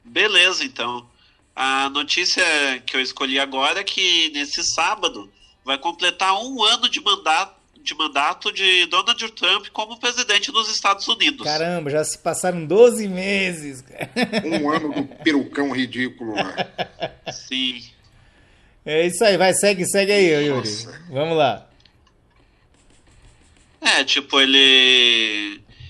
Beleza, então. A notícia que eu escolhi agora é que nesse sábado vai completar 1 ano de mandato de Donald Trump como presidente dos Estados Unidos. Caramba, já se passaram 12 meses. 1 ano do perucão ridículo lá. Sim. É isso aí, vai, segue aí, Yuri. Nossa. Vamos lá.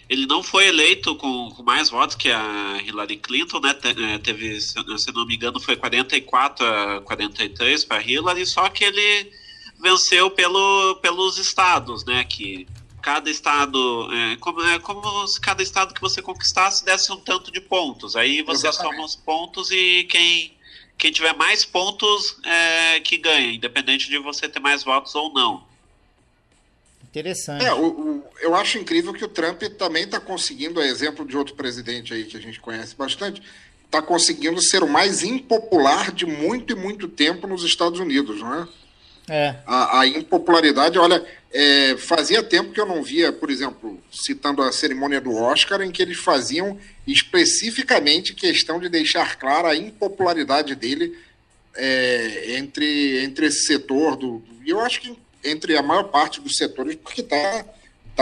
Ele não foi eleito com mais votos que a Hillary Clinton, né? Teve, se não me engano, foi 44-43 para Hillary, só que ele venceu pelos estados, né? Que cada estado, como se cada estado que você conquistasse desse um tanto de pontos. Aí você soma os pontos e quem tiver mais pontos que ganha, independente de você ter mais votos ou não. Interessante. Eu acho incrível que o Trump também está conseguindo, a exemplo de outro presidente aí que a gente conhece bastante, está conseguindo ser o mais impopular de muito e muito tempo nos Estados Unidos, não é? A impopularidade, olha, fazia tempo que eu não via, por exemplo, citando a cerimônia do Oscar, em que eles faziam especificamente questão de deixar clara a impopularidade dele entre esse setor e eu acho que entre a maior parte dos setores, porque tá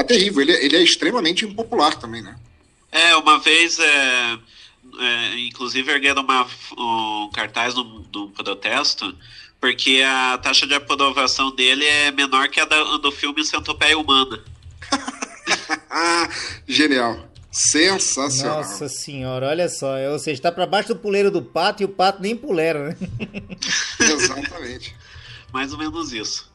terrível. Ele é extremamente impopular também, né? Uma vez, inclusive, ergueram um cartaz do protesto, porque a taxa de aprovação dele é menor que a do filme Centopeia Humana. Genial. Sensacional. Nossa senhora, olha só. Ou seja, tá pra baixo do puleiro do pato e o pato nem pulera, né? Exatamente. Mais ou menos isso.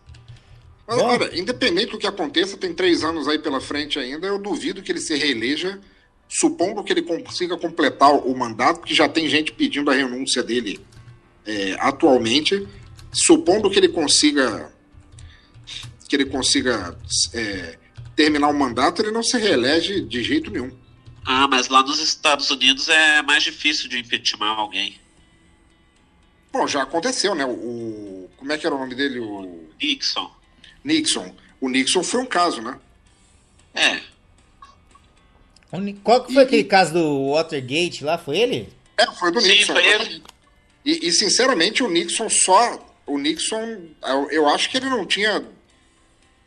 Mas, olha, independente do que aconteça, tem 3 anos aí pela frente ainda, eu duvido que ele se reeleja, supondo que ele consiga completar o mandato, porque já tem gente pedindo a renúncia dele atualmente, supondo que ele consiga terminar o mandato, ele não se reelege de jeito nenhum. Mas lá nos Estados Unidos é mais difícil de impeachment alguém. Bom, já aconteceu, né? Como é que era o nome dele? Nixon. O Nixon foi um caso, né? Qual que foi aquele caso do Watergate lá? Foi ele? Foi do Nixon. Sim, foi ele. E sinceramente, o Nixon, eu acho que ele não tinha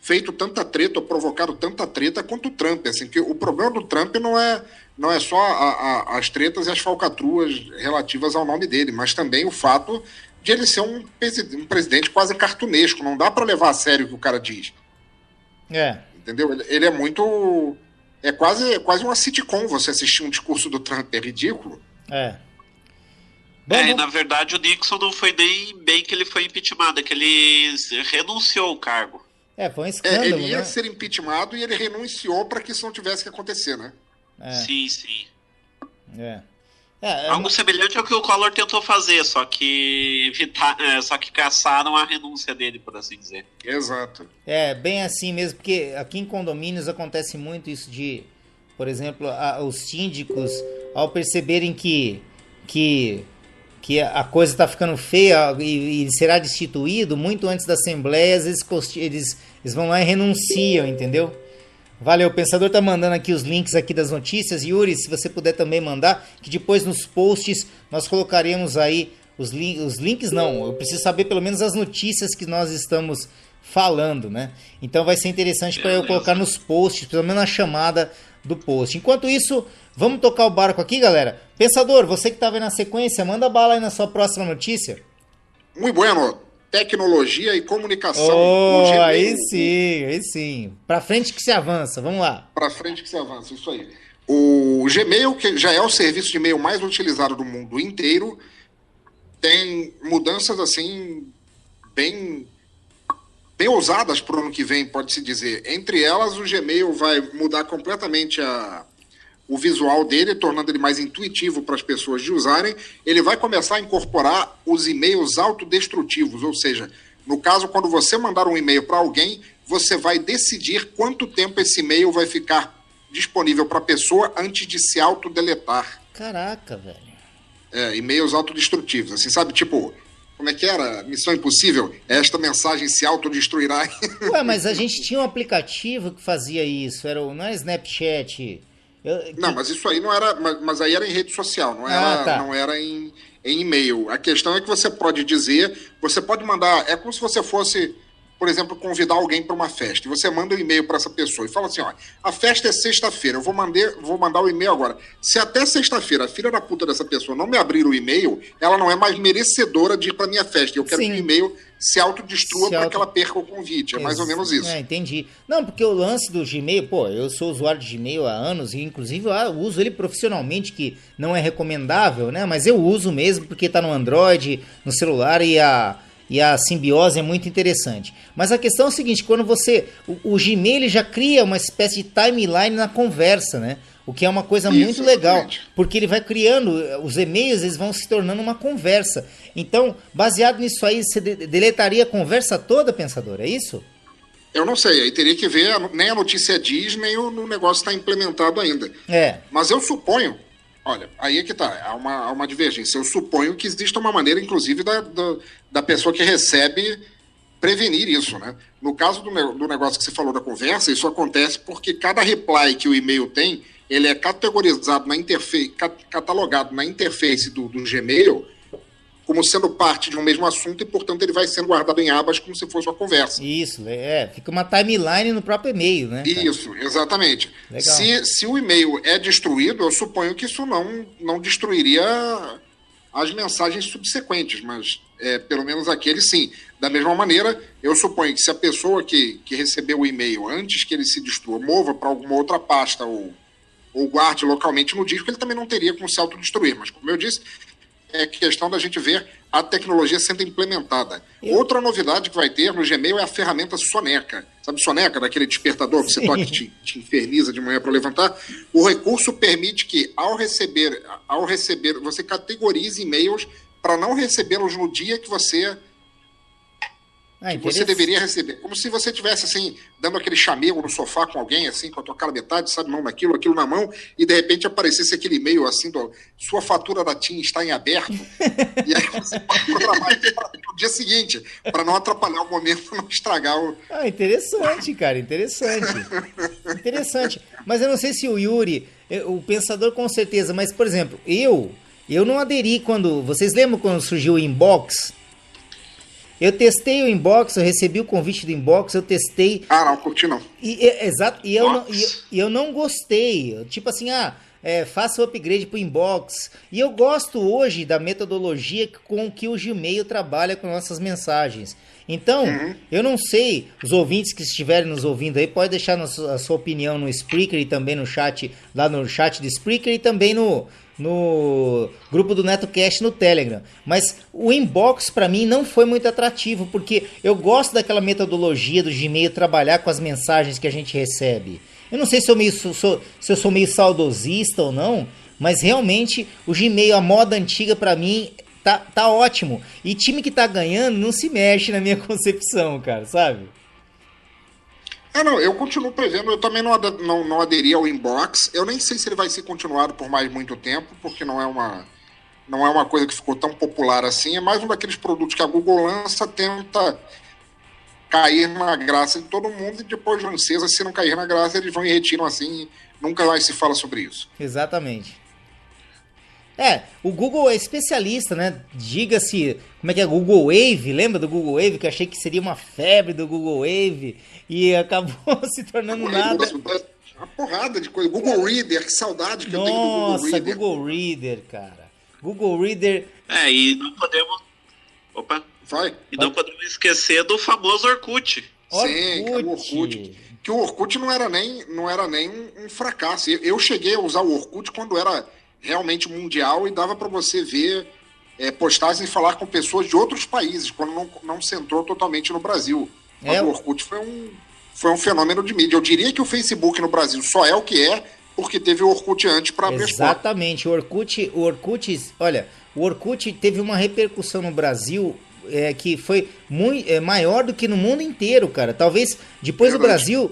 feito tanta treta, ou provocado tanta treta quanto o Trump, assim, que o problema do Trump não é só as tretas e as falcatruas relativas ao nome dele, mas também o fato de ele ser um presidente quase cartunesco, não dá para levar a sério o que o cara diz. Entendeu? Ele é muito... É quase uma sitcom você assistir um discurso do Trump, é ridículo. E na verdade o Nixon não foi nem bem que ele foi impeachmentado, é que ele renunciou ao cargo. Foi um escândalo, ele ia né? ser impeachmentado e ele renunciou para que isso não tivesse que acontecer, né? Sim. Algo semelhante ao que o Collor tentou fazer, só que caçaram a renúncia dele, por assim dizer. Exato. Bem assim mesmo, porque aqui em condomínios acontece muito isso de, por exemplo, os síndicos, ao perceberem que a coisa está ficando feia e será destituído, muito antes da Assembleia, às vezes eles vão lá e renunciam, entendeu? Valeu, o Pensador tá mandando aqui os links aqui das notícias. Yuri, se você puder também mandar, que depois nos posts nós colocaremos aí os links não, eu preciso saber pelo menos as notícias que nós estamos falando, né? Então vai ser interessante para eu colocar nos posts, pelo menos a chamada do post. Enquanto isso, vamos tocar o barco aqui, galera. Pensador, você que estava aí na sequência, manda bala aí na sua próxima notícia. Muito bueno. Tecnologia e comunicação. Aí sim. Pra frente que se avança, vamos lá. Pra frente que se avança, isso aí. O Gmail, que já é o serviço de e-mail mais utilizado do mundo inteiro, tem mudanças assim bem ousadas para o ano que vem, pode-se dizer. Entre elas, o Gmail vai mudar completamente o visual dele, tornando ele mais intuitivo para as pessoas de usarem. Ele vai começar a incorporar os e-mails autodestrutivos, ou seja, no caso, quando você mandar um e-mail para alguém, você vai decidir quanto tempo esse e-mail vai ficar disponível para a pessoa antes de se autodeletar. Caraca, velho. E-mails autodestrutivos, assim, sabe? Tipo, como é que era? Missão Impossível? Esta mensagem se autodestruirá. Ué, mas a gente tinha um aplicativo que fazia isso, não era Snapchat... Não, mas isso aí não era... Mas aí era em rede social, não era em e-mail. A questão é que você pode dizer... Você pode mandar... É como se você fosse, por exemplo, convidar alguém para uma festa. E você manda um e-mail para essa pessoa e fala assim, ó, a festa é sexta-feira, eu vou mandar o e-mail agora. Se até sexta-feira a filha da puta dessa pessoa não me abrir o e-mail, ela não é mais merecedora de ir para minha festa. Eu quero que o e-mail se autodestrua para que ela perca o convite. É mais ou menos isso. Entendi. Não, porque o lance do Gmail, eu sou usuário de Gmail há anos e inclusive eu uso ele profissionalmente, que não é recomendável, né? Mas eu uso mesmo porque tá no Android, no celular e a simbiose é muito interessante. Mas a questão é o seguinte, quando o Gmail ele já cria uma espécie de timeline na conversa, né? O que é uma coisa muito legal, porque ele vai criando, os e-mails eles vão se tornando uma conversa. Então, baseado nisso aí, você deletaria a conversa toda, Pensador, é isso? Eu não sei, aí teria que ver, nem a notícia diz, nem o negócio está implementado ainda. Mas eu suponho, olha, aí é que tá, há uma divergência. Eu suponho que exista uma maneira, inclusive, da pessoa que recebe prevenir isso, né? No caso do negócio que você falou da conversa, isso acontece porque cada reply que o e-mail tem, ele é categorizado catalogado na interface do Gmail como sendo parte de um mesmo assunto e, portanto, ele vai sendo guardado em abas como se fosse uma conversa. Isso, fica uma timeline no próprio e-mail, né? Cara? Isso, exatamente. Legal. Se o e-mail é destruído, eu suponho que isso não destruiria as mensagens subsequentes, mas pelo menos aquele sim. Da mesma maneira, eu suponho que se a pessoa que recebeu o e-mail antes que ele se destrua mova para alguma outra pasta ou guarde localmente no disco, ele também não teria como se autodestruir. Mas, como eu disse, é questão da gente ver a tecnologia sendo implementada. Outra novidade que vai ter no Gmail é a ferramenta Soneca. Sabe Soneca, daquele despertador que você toca e te inferniza de manhã para levantar? O recurso permite que, ao receber você categorize e-mails para não recebê-los no dia que você deveria receber. Como se você estivesse, assim, dando aquele chamego no sofá com alguém, assim, com a tua cara metade, sabe, mão naquilo, aquilo na mão, e de repente aparecesse aquele e-mail, assim, sua fatura da TIM está em aberto, e aí você pode programar para o dia seguinte, para não atrapalhar o momento, não estragar o... Interessante, cara, interessante. Interessante. Mas eu não sei se o Yuri, o Pensador com certeza, mas, por exemplo, eu não aderi quando... Vocês lembram quando surgiu o Inbox? Eu testei o inbox, eu recebi o convite do inbox, eu testei. Ah, não, curti não. Exato, e eu não gostei. Tipo assim, faça o upgrade pro inbox. E eu gosto hoje da metodologia com que o Gmail trabalha com nossas mensagens. Então, eu não sei, os ouvintes que estiverem nos ouvindo aí, pode deixar a sua opinião no Spreaker e também no chat, lá no chat do Spreaker e também no grupo do NetoCast no Telegram. Mas o inbox para mim não foi muito atrativo, porque eu gosto daquela metodologia do Gmail trabalhar com as mensagens que a gente recebe. Eu não sei se eu sou meio saudosista ou não, mas realmente o Gmail, a moda antiga para mim, tá ótimo. E time que tá ganhando não se mexe na minha concepção, cara, sabe? Não, eu continuo prevendo, eu também não aderi ao inbox. Eu nem sei se ele vai ser continuado por mais muito tempo, porque não é uma coisa que ficou tão popular assim. É mais um daqueles produtos que a Google lança, tenta cair na graça de todo mundo, e depois lancesa, se não cair na graça, eles vão e retiram assim, e nunca mais se fala sobre isso. Exatamente. O Google é especialista, né? Diga-se, como é que é? Google Wave, lembra do Google Wave? Que eu achei que seria uma febre do Google Wave e acabou se tornando nada. Uma porrada de coisa. Google Reader, que saudade que eu tenho do Google Reader. Nossa, Google Reader, cara. Google Reader... E não podemos... Opa. Vai. E não podemos esquecer do famoso Orkut. Sim, o Orkut. Que o Orkut não era nem um fracasso. Eu cheguei a usar o Orkut quando era realmente mundial e dava para você ver postagens e falar com pessoas de outros países, quando não centrou totalmente no Brasil. Mas o Orkut foi um fenômeno de mídia. Eu diria que o Facebook no Brasil só é o que é porque teve o Orkut antes para abrir. Exatamente. O Orkut, olha, o Orkut teve uma repercussão no Brasil que foi maior do que no mundo inteiro, cara. Talvez depois do Brasil,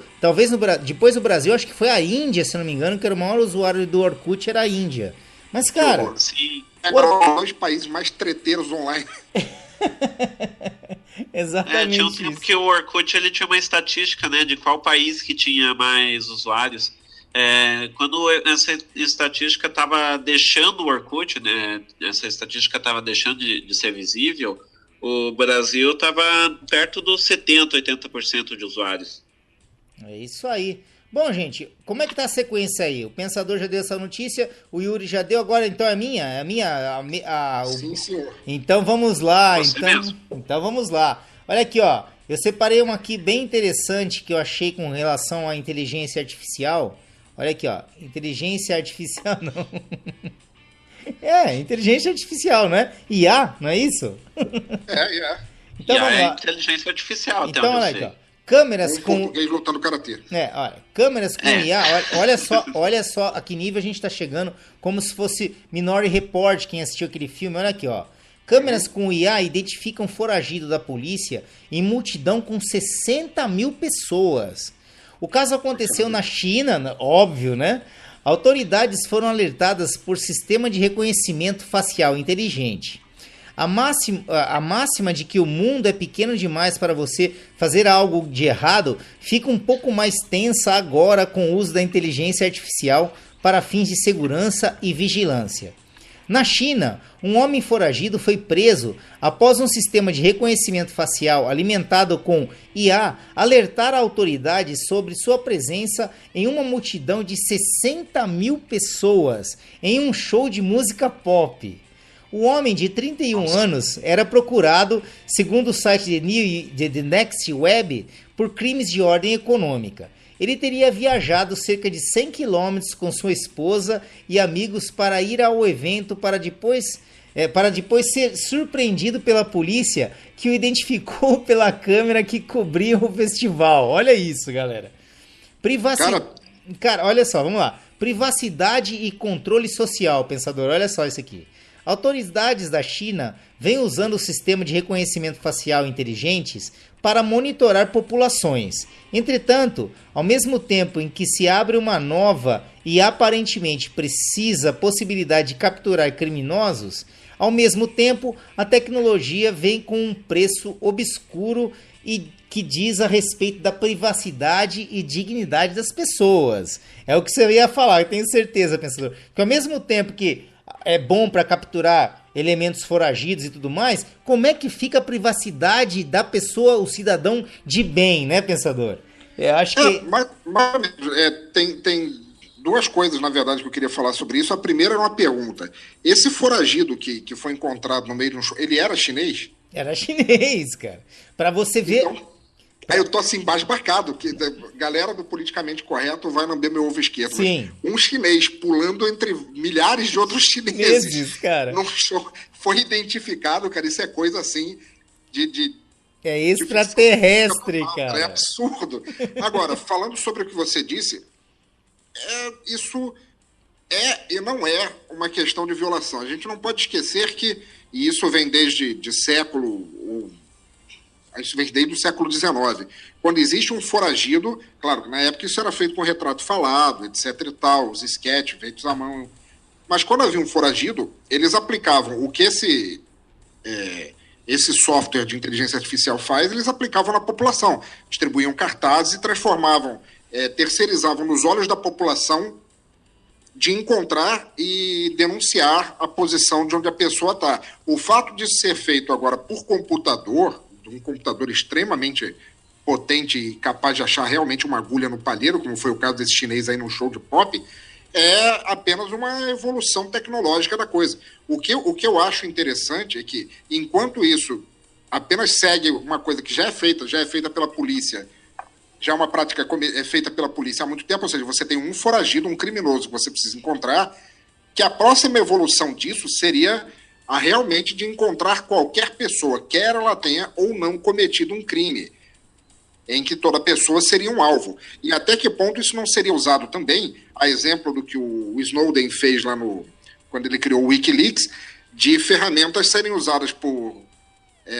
depois do Brasil, acho que foi a Índia, se não me engano, que era o maior usuário do Orkut, era a Índia. Mas, cara... Sim. Dois países mais treteiros online. Exatamente. Tinha um tempo que o Orkut ele tinha uma estatística, né, de qual país que tinha mais usuários. Quando essa estatística estava deixando o Orkut, né, essa estatística estava deixando de ser visível, o Brasil estava perto dos 70%, 80% de usuários. É isso aí. Bom, gente, como é que tá a sequência aí? O Pensador já deu essa notícia, o Yuri já deu, agora então é minha? Sim, senhor. Então vamos lá, Mesmo. então vamos lá. Olha aqui, ó, eu separei uma aqui bem interessante que eu achei com relação à inteligência artificial. Olha aqui, ó, inteligência artificial não... inteligência artificial, né? IA, não é isso? IA. Então IA vamos lá. inteligência artificial, então olha aqui, ó. Câmeras com... português lutando karatê. olha, câmeras com IA, olha só a que nível a gente tá chegando, como se fosse Minority Report, quem assistiu aquele filme, olha aqui, ó. Câmeras com IA identificam foragido da polícia em multidão com 60 mil pessoas. O caso aconteceu na China, óbvio, né? Autoridades foram alertadas por sistema de reconhecimento facial inteligente. A máxima de que o mundo é pequeno demais para você fazer algo de errado fica um pouco mais tensa agora com o uso da inteligência artificial para fins de segurança e vigilância. Na China, um homem foragido foi preso após um sistema de reconhecimento facial alimentado com IA alertar autoridades sobre sua presença em uma multidão de 60 mil pessoas em um show de música pop. O homem de 31 anos era procurado, segundo o site The Next Web, por crimes de ordem econômica. Ele teria viajado cerca de 100 quilômetros com sua esposa e amigos para ir ao evento para depois ser surpreendido pela polícia, que o identificou pela câmera que cobria o festival. Olha isso, galera. Cara, olha só, vamos lá. Privacidade e controle social, pensador. Olha só isso aqui. Autoridades da China vêm usando o sistema de reconhecimento facial inteligentes para monitorar populações. Entretanto, ao mesmo tempo em que se abre uma nova e aparentemente precisa possibilidade de capturar criminosos, ao mesmo tempo a tecnologia vem com um preço obscuro e que diz a respeito da privacidade e dignidade das pessoas. É o que você ia falar, eu tenho certeza, pensador. Que ao mesmo tempo que é bom para capturar elementos foragidos e tudo mais, como é que fica a privacidade da pessoa, o cidadão de bem, né, pensador? Eu acho que... Tem duas coisas, na verdade, que eu queria falar sobre isso. A primeira é uma pergunta. Esse foragido que foi encontrado no meio de um show, ele era chinês? Era chinês, cara. Para você ver... Então, aí eu tô assim, embasbacado, que a galera do politicamente correto vai lamber meu ovo esquerdo. Sim. Mas um chinês pulando entre milhares de outros chineses cara. num show, foi identificado, cara, isso é coisa assim de é extraterrestre, cara. É absurdo. Agora, falando sobre o que você disse, isso é e não é uma questão de violação. A gente não pode esquecer que, e isso vem desde isso vem desde o século XIX. Quando existe um foragido, claro que na época isso era feito com retrato falado, etc e tal, os esquetes feitos à mão. Mas quando havia um foragido, eles aplicavam o que esse software de inteligência artificial faz, eles aplicavam na população. Distribuíam cartazes e transformavam, terceirizavam nos olhos da população de encontrar e denunciar a posição de onde a pessoa está. O fato de ser feito agora por computador, um computador extremamente potente e capaz de achar realmente uma agulha no palheiro, como foi o caso desse chinês aí no show de pop, é apenas uma evolução tecnológica da coisa. O que eu acho interessante é que, enquanto isso apenas segue uma coisa que já é feita pela polícia, já é uma prática feita pela polícia há muito tempo, ou seja, você tem um foragido, um criminoso que você precisa encontrar, que a próxima evolução disso seria a realmente de encontrar qualquer pessoa, quer ela tenha ou não cometido um crime, em que toda pessoa seria um alvo. E até que ponto isso não seria usado também, a exemplo do que o Snowden fez lá quando ele criou o Wikileaks, de ferramentas serem usadas por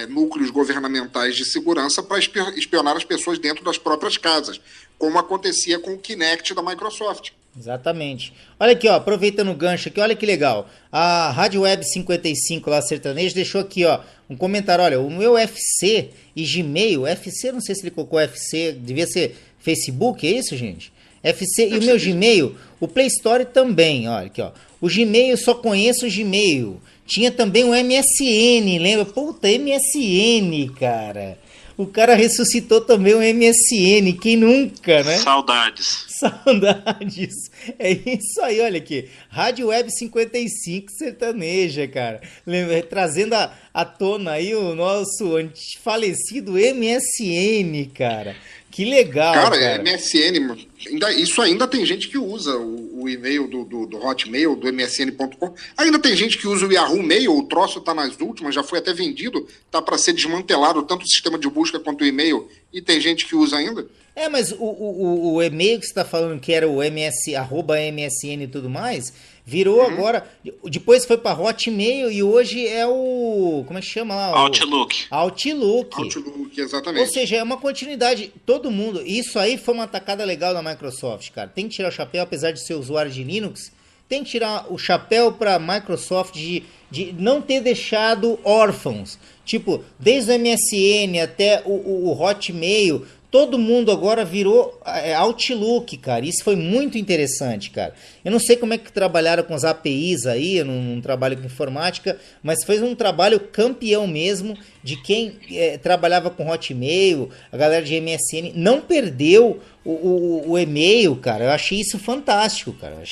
núcleos governamentais de segurança para espionar as pessoas dentro das próprias casas, como acontecia com o Kinect da Microsoft. Exatamente. Olha aqui, ó, aproveitando o gancho aqui, olha que legal. A Rádio Web 55 lá, sertanejo, deixou aqui, ó, um comentário. Olha, o meu FC e Gmail, FC, não sei se ele colocou FC, devia ser Facebook, é isso, gente? FC e o meu Gmail, o Play Store também, olha aqui, ó. O Gmail, só conheço o Gmail. Tinha também o MSN, lembra? Puta, MSN, cara. O cara ressuscitou também o MSN, quem nunca, né? Saudades. Saudades. É isso aí, olha aqui. Rádio Web 55 sertaneja, cara. Trazendo à tona aí o nosso falecido MSN, cara. Que legal, cara. MSN, isso ainda tem gente que usa o e-mail do Hotmail, do MSN.com. Ainda tem gente que usa o Yahoo Mail, o troço tá nas últimas, já foi até vendido, tá para ser desmantelado, tanto o sistema de busca quanto o e-mail, e tem gente que usa ainda. Mas o e-mail que você tá falando que era o @MSN e tudo mais, virou agora, depois foi para Hotmail e hoje é o, como é que chama lá? Outlook. Outlook, exatamente. Ou seja, é uma continuidade, todo mundo, isso aí foi uma atacada legal da Microsoft, cara. Tem que tirar o chapéu, apesar de ser usuário de Linux, tem que tirar o chapéu para Microsoft de não ter deixado órfãos. Tipo, desde o MSN até o Hotmail, todo mundo agora virou Outlook, cara. Isso foi muito interessante, cara. Eu não sei como é que trabalharam com as APIs aí, eu não trabalho com informática, mas foi um trabalho campeão mesmo de quem trabalhava com Hotmail, a galera de MSN, não perdeu o e-mail, cara. Eu achei isso fantástico, cara.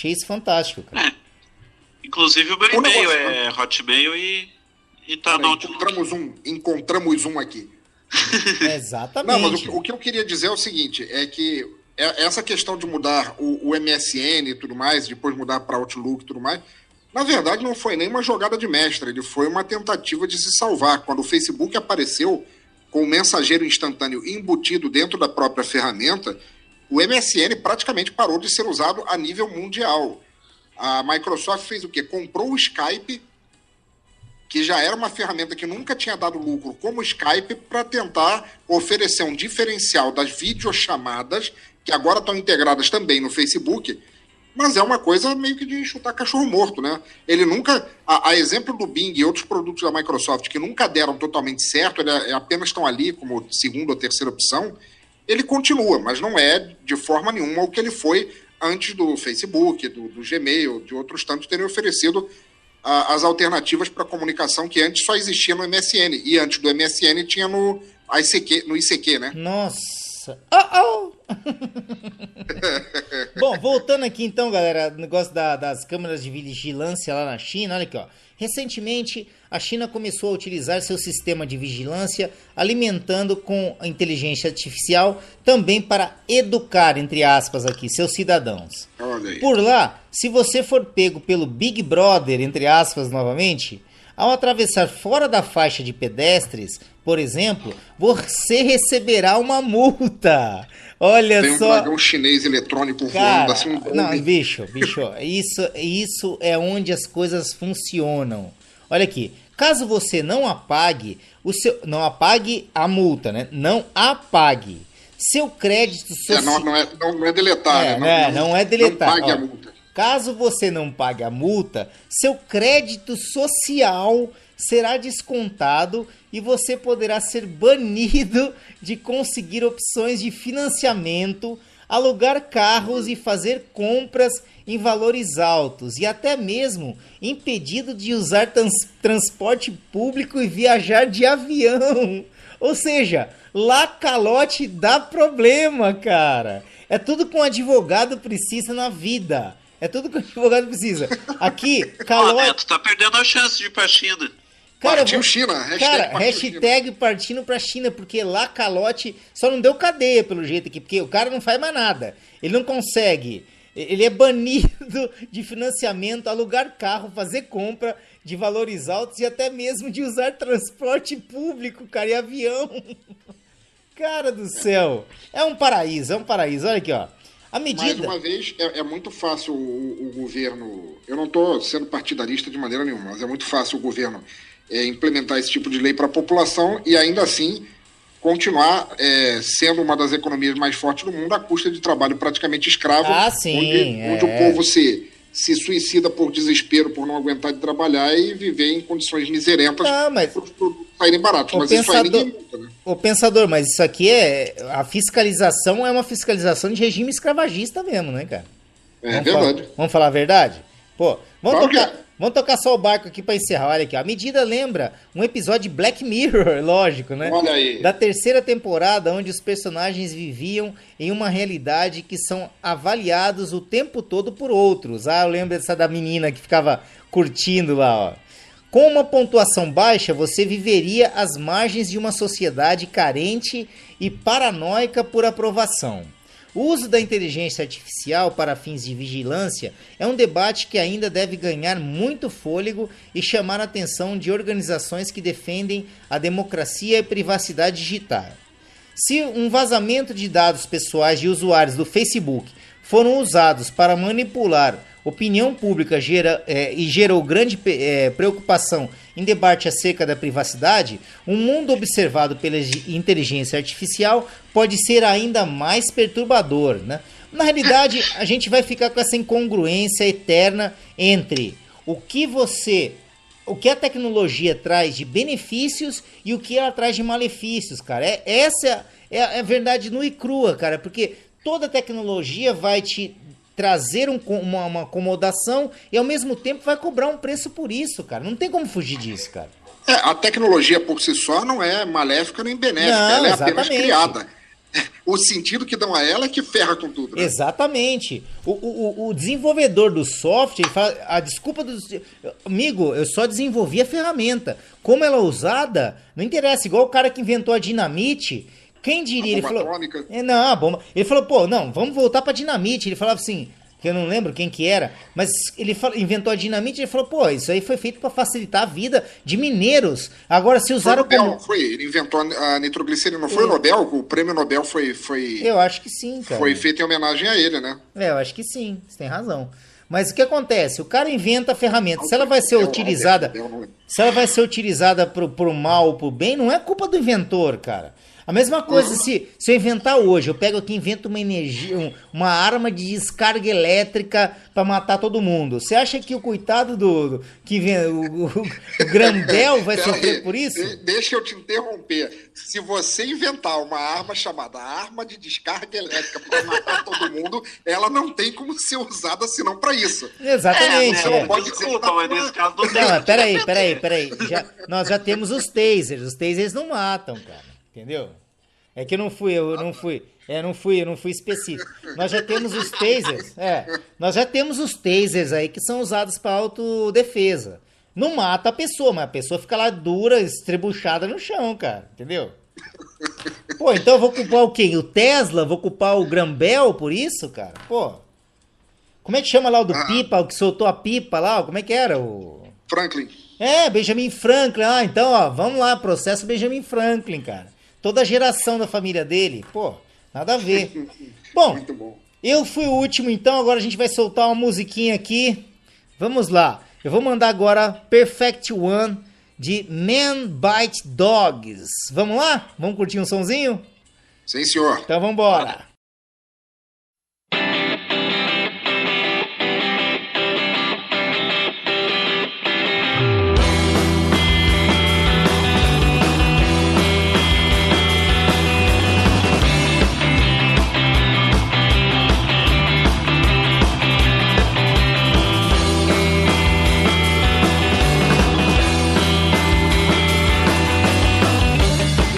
Inclusive o meu e-mail é Hotmail e tá no Outlook. Encontramos um aqui. Exatamente. Não, mas o que eu queria dizer é o seguinte, é que essa questão de mudar o MSN e tudo mais, depois mudar para Outlook e tudo mais, na verdade não foi nem uma jogada de mestre, ele foi uma tentativa de se salvar. Quando o Facebook apareceu com o mensageiro instantâneo embutido dentro da própria ferramenta, o MSN praticamente parou de ser usado a nível mundial. A Microsoft fez o quê? Comprou o Skype, que já era uma ferramenta que nunca tinha dado lucro como o Skype, para tentar oferecer um diferencial das videochamadas, que agora estão integradas também no Facebook, mas é uma coisa meio que de chutar cachorro morto, né? Ele nunca, a exemplo do Bing e outros produtos da Microsoft que nunca deram totalmente certo, apenas estão ali como segunda ou terceira opção, ele continua, mas não é de forma nenhuma o que ele foi antes do Facebook, do Gmail, de outros tantos terem oferecido as alternativas para comunicação que antes só existia no MSN. E antes do MSN tinha no ICQ, né? Nossa. Bom, voltando aqui então, galera, o negócio das câmeras de vigilância lá na China, olha aqui, ó. Recentemente, a China começou a utilizar seu sistema de vigilância, alimentando com a inteligência artificial também para educar, entre aspas aqui, seus cidadãos. Olha aí. Por lá, se você for pego pelo Big Brother, entre aspas novamente, ao atravessar fora da faixa de pedestres, por exemplo, você receberá uma multa. Olha Tem um só. dragão chinês eletrônico Cara, voando assim. não, bicho, isso é onde as coisas funcionam. Olha aqui, caso você não apague não apague a multa, né? Não apague. Seu crédito social. Não é deletar, né? Não é deletar. Não pague Ó, a multa. caso você não pague a multa, seu crédito social será descontado e você poderá ser banido de conseguir opções de financiamento, alugar carros e fazer compras em valores altos e até mesmo impedido de usar transporte público e viajar de avião. Ou seja, lá calote dá problema, cara. É tudo que um advogado precisa na vida. É tudo que um advogado precisa. Aqui, calote... Neto, tá perdendo a chance de ir pra China. Cara, Partiu China. Hashtag partindo pra China, porque lá calote só não deu cadeia pelo jeito aqui, porque o cara não faz mais nada. Ele não consegue. Ele é banido de financiamento, alugar carro, fazer compra de valores altos e até mesmo de usar transporte público, cara, e avião. Cara do céu. É um paraíso. Olha aqui, ó. A medida... Mais uma vez, é muito fácil o governo... Eu não estou sendo partidarista de maneira nenhuma, mas é muito fácil o governo implementar esse tipo de lei para a população e ainda assim continuar sendo uma das economias mais fortes do mundo à custa de trabalho praticamente escravo, onde o povo se suicida por desespero, por não aguentar de trabalhar e viver em condições miserentas para os produtos saírem baratos. Mas isso aí ninguém multa, né? Ô pensador, mas isso aqui a fiscalização é uma fiscalização de regime escravagista mesmo, né, cara? É verdade. Vamos falar a verdade? Pô, vamos tocar só o barco aqui pra encerrar. Olha aqui, a medida lembra um episódio de Black Mirror, lógico, né? Olha aí. Da terceira temporada, onde os personagens viviam em uma realidade que são avaliados o tempo todo por outros. Ah, eu lembro dessa da menina que ficava curtindo lá, ó. Com uma pontuação baixa, você viveria às margens de uma sociedade carente e paranoica por aprovação. O uso da inteligência artificial para fins de vigilância é um debate que ainda deve ganhar muito fôlego e chamar a atenção de organizações que defendem a democracia e privacidade digital. Se um vazamento de dados pessoais de usuários do Facebook foram usados para manipular opinião pública e gerou grande preocupação em debate acerca da privacidade, um mundo observado pela inteligência artificial pode ser ainda mais perturbador, né? Na realidade, a gente vai ficar com essa incongruência eterna entre o que a tecnologia traz de benefícios e o que ela traz de malefícios, cara. Essa é a verdade nua e crua, cara, porque toda tecnologia vai te trazer uma acomodação e ao mesmo tempo vai cobrar um preço por isso, cara. Não tem como fugir disso, cara. A tecnologia por si só não é maléfica nem benéfica, não, ela é exatamente. apenas criada. O sentido que dão a ela é que ferra com tudo, né? Exatamente. O desenvolvedor do software, ele fala, a desculpa do... Amigo, eu só desenvolvi a ferramenta. Como ela é usada, não interessa. Igual o cara que inventou a dinamite... Quem diria? Ele falou, atômica. Não, a bomba. Ele falou, pô, não, vamos voltar pra dinamite. Ele falava assim, que eu não lembro quem que era, mas ele inventou a dinamite e ele falou, pô, isso aí foi feito pra facilitar a vida de mineiros. Agora, se usaram como... Ele inventou a nitroglicerina, não foi o Nobel? O prêmio Nobel foi... Eu acho que sim, cara. Foi feito em homenagem a ele, né? Eu acho que sim, você tem razão. Mas o que acontece? O cara inventa a ferramenta. Se ela vai ser utilizada... Se ela vai ser utilizada pro mal ou pro bem, não é culpa do inventor, cara. A mesma coisa se eu inventar hoje, eu pego aqui e invento uma energia, uma arma de descarga elétrica pra matar todo mundo. Você acha que o coitado que vem, o Grandel vai sofrer por isso? Deixa eu te interromper. Se você inventar uma arma chamada arma de descarga elétrica pra matar todo mundo, ela não tem como ser usada senão pra isso. Exatamente. Você não pode dizer que tá mas nesse caso não tem. Não, mas peraí. Nós já temos os tasers. Os tasers não matam, cara. Entendeu? É que eu não fui específico. Nós já temos os tasers. Nós já temos os tasers aí que são usados para autodefesa. Não mata a pessoa, mas a pessoa fica lá dura, estrebuchada no chão, cara. Entendeu? Pô, então eu vou culpar o quem? O Tesla? Vou culpar o Graham Bell por isso, cara? Pô. Como é que chama lá o do pipa, o que soltou a pipa lá? Como é que era? Franklin. Benjamin Franklin. Ah, então, ó, vamos lá, processo Benjamin Franklin, cara. Toda a geração da família dele. Pô, nada a ver. Muito bom. Eu fui o último, então, agora a gente vai soltar uma musiquinha aqui. Vamos lá. Eu vou mandar agora Perfect One de Man Bite Dogs. Vamos lá? Vamos curtir um sonzinho? Sim, senhor. Então vamos embora.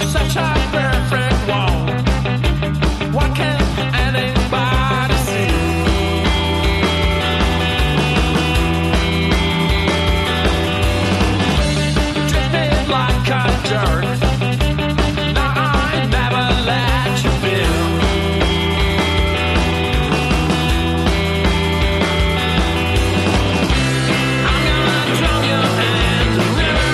Such a perfect one. What can anybody see? Drifting like a jerk. Now I never let you feel. I'm gonna drown you in the river.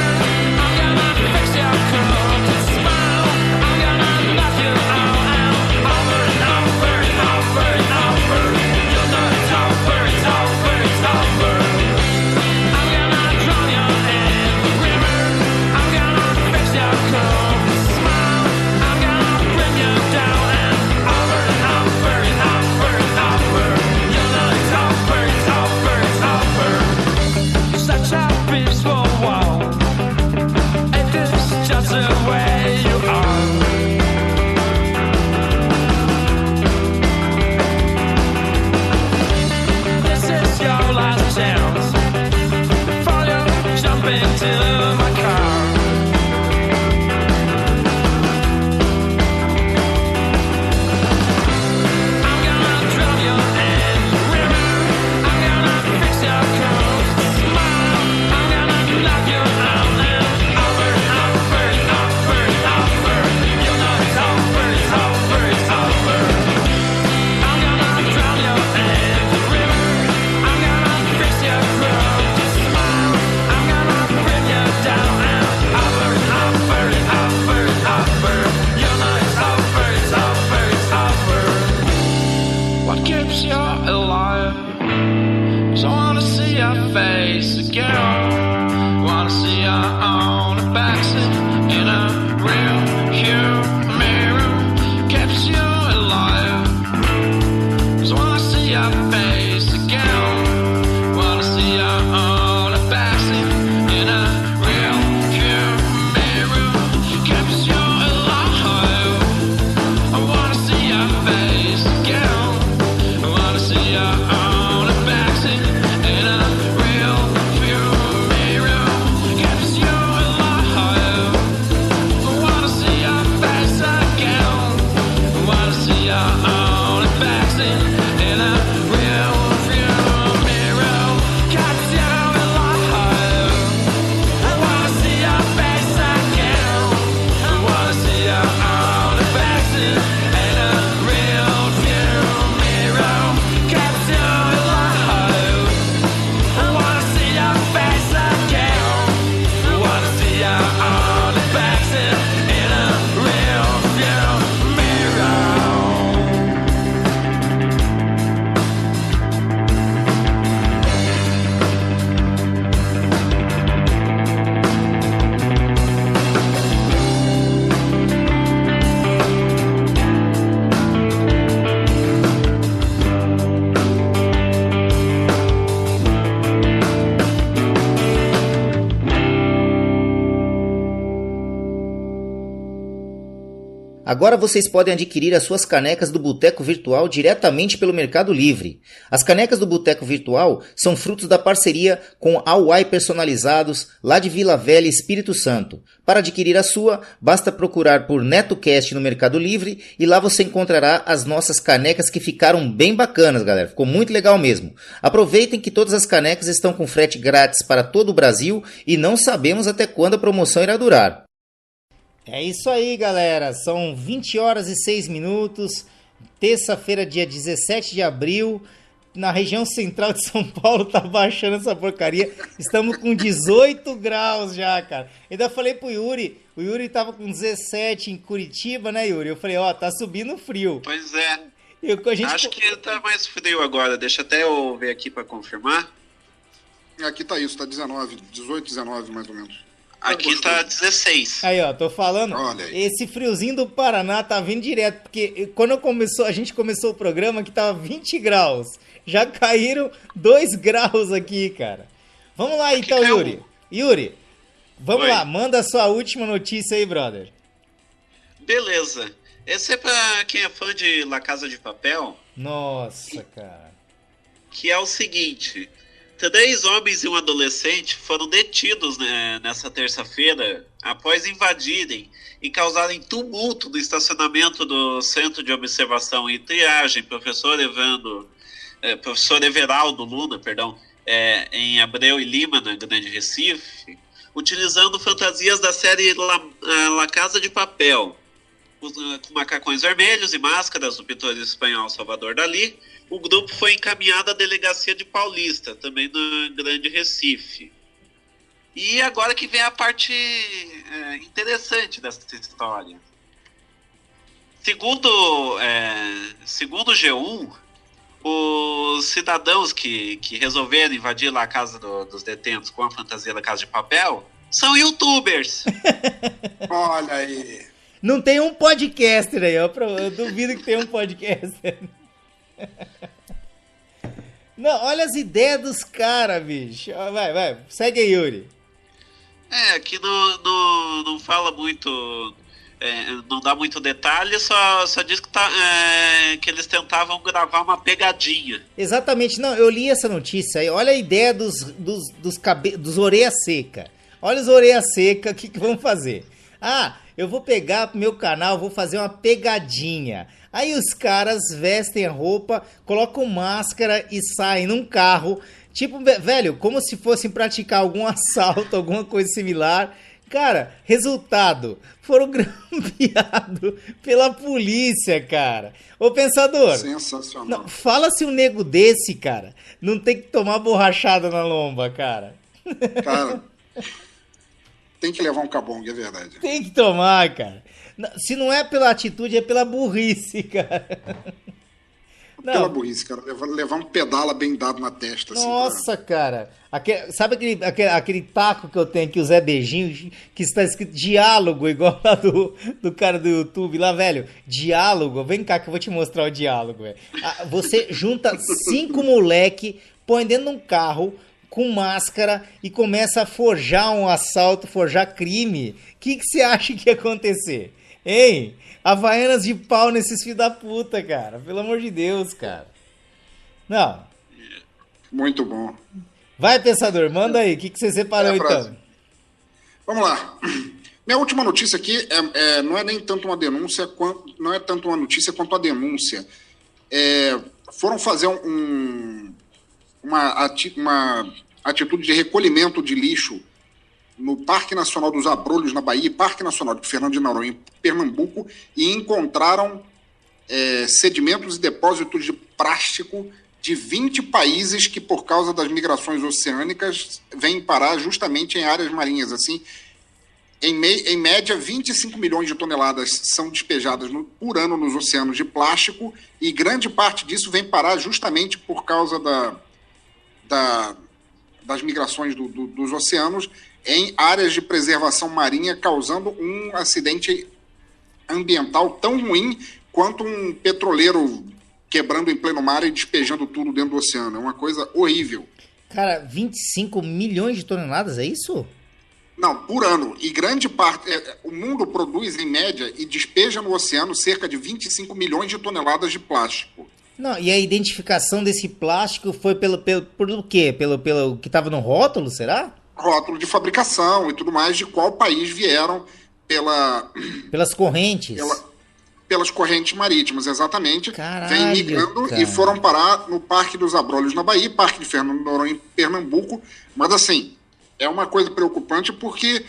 I'm gonna fix your crooked smile. I'm gonna knock you out and over and over and over and over. You know it's over, it's over, it's over. I'm gonna drown you in the river. I'm gonna fix your crooked smile. I'm gonna bring you down and over and over and over and over. You know it's over, it's over, it's over. Such a peaceful world. It is just the way you are. This is your last chance before you jump into my car. I'm gonna drown you in the river. I'm gonna fix your crooked smile. I'm gonna knock you out and over and over and over and over. You know it's over, it's over, it's over. I'm gonna drown you in the river. I'm gonna fix your crooked smile. I'm gonna bring you down and over and over and over and over. You know it's over, it's over, it's over. What keeps you alive? 'Cause I wanna see your face again. Wanna see you on a backseat in a real human mirror. Keeps you alive. 'Cause I wanna see your face again. Wanna see you on a backseat in a real human mirror. Keeps you alive. I wanna see your face again. I wanna see you on a backseat in a real mirror. Keeps you Agora vocês podem adquirir as suas canecas do Boteco Virtual diretamente pelo Mercado Livre. As canecas do Boteco Virtual são frutos da parceria com a UAI Personalizados, lá de Vila Velha, Espírito Santo. Para adquirir a sua, basta procurar por NetoCast no Mercado Livre e lá você encontrará as nossas canecas que ficaram bem bacanas, galera. Ficou muito legal mesmo. Aproveitem que todas as canecas estão com frete grátis para todo o Brasil e não sabemos até quando a promoção irá durar. É isso aí, galera. São 20 horas e 6 minutos. Terça-feira, dia 17 de abril. Na região central de São Paulo tá baixando essa porcaria. Estamos com 18 graus já, cara. Ainda falei pro Yuri. O Yuri tava com 17 em Curitiba, né, Yuri? Eu falei, ó, tá subindo frio. Pois é. Acho que tá mais frio agora. Deixa até eu ver aqui pra confirmar. Aqui tá isso, tá 19, 18, 19 mais ou menos. Aqui tá 16. Aí, ó, tô falando. Olha aí. Esse friozinho do Paraná tá vindo direto, porque quando a gente começou o programa que tava 20 graus. Já caíram 2 graus aqui, cara. Vamos lá então, caiu. Yuri. Yuri, vamos Oi. lá, manda a sua última notícia aí, brother. Beleza. Esse é pra quem é fã de La Casa de Papel, Nossa, cara. que é o seguinte: 3 homens e um adolescente foram detidos, né, nessa terça-feira após invadirem e causarem tumulto no estacionamento do Centro de Observação e Triagem Professor Everaldo Luna, em Abreu e Lima, na Grande Recife, utilizando fantasias da série La Casa de Papel, com macacões vermelhos e máscaras do pintor espanhol Salvador Dalí. O grupo foi encaminhado à delegacia de Paulista, também no Grande Recife. E agora que vem a parte interessante dessa história. Segundo o G1, os cidadãos que resolveram invadir lá a casa dos detentos com a fantasia da Casa de Papel são youtubers. Olha aí. Não tem um podcaster aí, eu duvido que tenha um podcaster. Não, olha as ideias dos caras, bicho. Vai, segue aí, Yuri. Aqui não fala muito, não dá muito detalhe, só diz que eles tentavam gravar uma pegadinha. Exatamente, não, eu li essa notícia aí, olha a ideia dos orelha seca. Olha os orelha seca, o que vão fazer? Ah, eu vou pegar pro meu canal, vou fazer uma pegadinha. Aí os caras vestem a roupa, colocam máscara e saem num carro. Tipo, velho, como se fossem praticar algum assalto, alguma coisa similar. Cara, resultado, foram grampeados pela polícia, cara. Ô, pensador. Sensacional. Não, fala se um nego desse, cara, não tem que tomar borrachada na lomba, cara. Cara, tem que levar um cabong, é verdade. Tem que tomar, cara. Se não é pela atitude, é pela burrice, cara. Não. Pela burrice, cara. Levar um pedala bem dado na testa. Nossa, assim, cara. Sabe aquele taco que eu tenho aqui, o Zé Beijinho, que está escrito diálogo, igual lá do cara do YouTube lá, velho? Diálogo. Vem cá que eu vou te mostrar o diálogo, velho. Você junta 5 moleque, põe dentro de um carro com máscara e começa a forjar um assalto, forjar crime. O que você acha que ia acontecer? Hein? Havaianas de pau nesses filhos da puta, cara. Pelo amor de Deus, cara. Não. Muito bom. Vai, pensador, manda aí. O que você separou, então? Vamos lá. Minha última notícia aqui não é nem tanto uma denúncia, não é tanto uma notícia quanto a denúncia. Foram fazer uma atitude de recolhimento de lixo no Parque Nacional dos Abrolhos, na Bahia, e Parque Nacional de Fernando de Noronha, em Pernambuco, e encontraram sedimentos e depósitos de plástico de 20 países que, por causa das migrações oceânicas, vêm parar justamente em áreas marinhas. Assim, em média, 25 milhões de toneladas são despejadas por ano nos oceanos de plástico, e grande parte disso vem parar justamente por causa das migrações dos oceanos em áreas de preservação marinha, causando um acidente ambiental tão ruim quanto um petroleiro quebrando em pleno mar e despejando tudo dentro do oceano. É uma coisa horrível. Cara, 25 milhões de toneladas, é isso? Não, por ano. E grande parte. O mundo produz, em média, e despeja no oceano cerca de 25 milhões de toneladas de plástico. Não, e a identificação desse plástico foi pelo quê? Pelo que estava no rótulo, será? Rótulo de fabricação e tudo mais, de qual país vieram Pelas correntes. pelas correntes marítimas, exatamente. Caralho, Vem migrando cara. e foram parar no Parque dos Abrolhos, na Bahia, Parque de Fernando de Noronha, em Pernambuco. Mas, assim, é uma coisa preocupante porque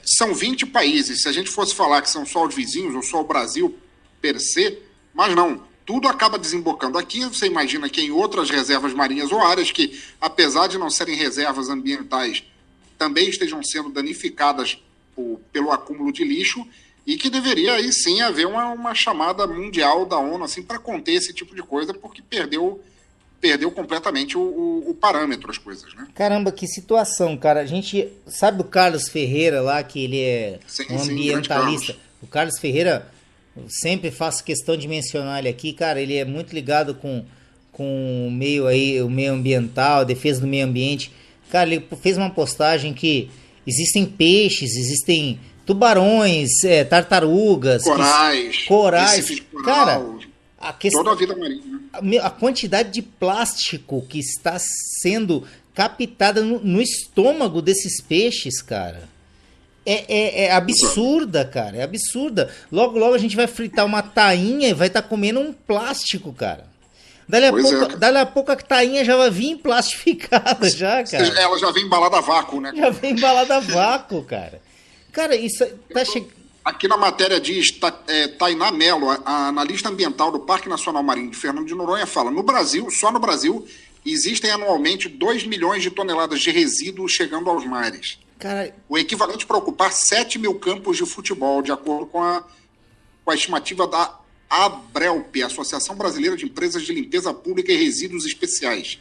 são 20 países. Se a gente fosse falar que são só os vizinhos ou só o Brasil per se, mas não. Tudo acaba desembocando aqui. Você imagina que em outras reservas marinhas ou áreas que, apesar de não serem reservas ambientais, também estejam sendo danificadas pelo acúmulo de lixo e que deveria aí sim haver uma chamada mundial da ONU assim, para conter esse tipo de coisa, porque perdeu completamente o parâmetro as coisas, né? Caramba, que situação, cara. A gente sabe o Carlos Ferreira lá, que ele é Sim, um sim, ambientalista. grande O Carlos Ferreira, eu sempre faço questão de mencionar ele aqui, cara. Ele é muito ligado com o meio ambiental, a defesa do meio ambiente. Cara, ele fez uma postagem que existem peixes, existem tubarões, tartarugas, corais. recifes de coral, Cara, a questão, toda a vida marinha. a quantidade de plástico que está sendo captada no estômago desses peixes, cara, é absurda, cara, é absurda. Logo, logo a gente vai fritar uma tainha e vai estar comendo um plástico, cara. Dali a pouco a tainha já vai vir plastificada já, cara. Ela já vem embalada a vácuo, né? Já vem embalada a vácuo, cara. Cara, isso tá chegando... Aqui na matéria diz, Tainá Mello, a analista ambiental do Parque Nacional Marinho de Fernando de Noronha, fala, no Brasil, só no Brasil, existem anualmente 2 milhões de toneladas de resíduos chegando aos mares. Cara, O equivalente para ocupar 7 mil campos de futebol, de acordo com a estimativa da ABRELP, Associação Brasileira de Empresas de Limpeza Pública e Resíduos Especiais.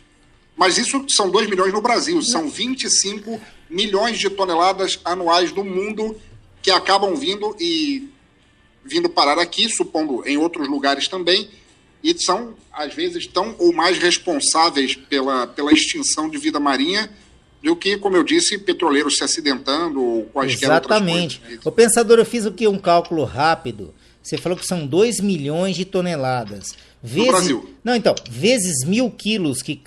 Mas isso são 2 milhões no Brasil, são 25 milhões de toneladas anuais do mundo que acabam vindo parar aqui, supondo em outros lugares também, e são, às vezes, tão ou mais responsáveis pela extinção de vida marinha do que, como eu disse, petroleiros se acidentando ou quaisquer exatamente. outras coisas. Ô, pensador, eu fiz um cálculo rápido. Você falou que são 2 milhões de toneladas. No Brasil. Não, então, vezes 1.000 quilos que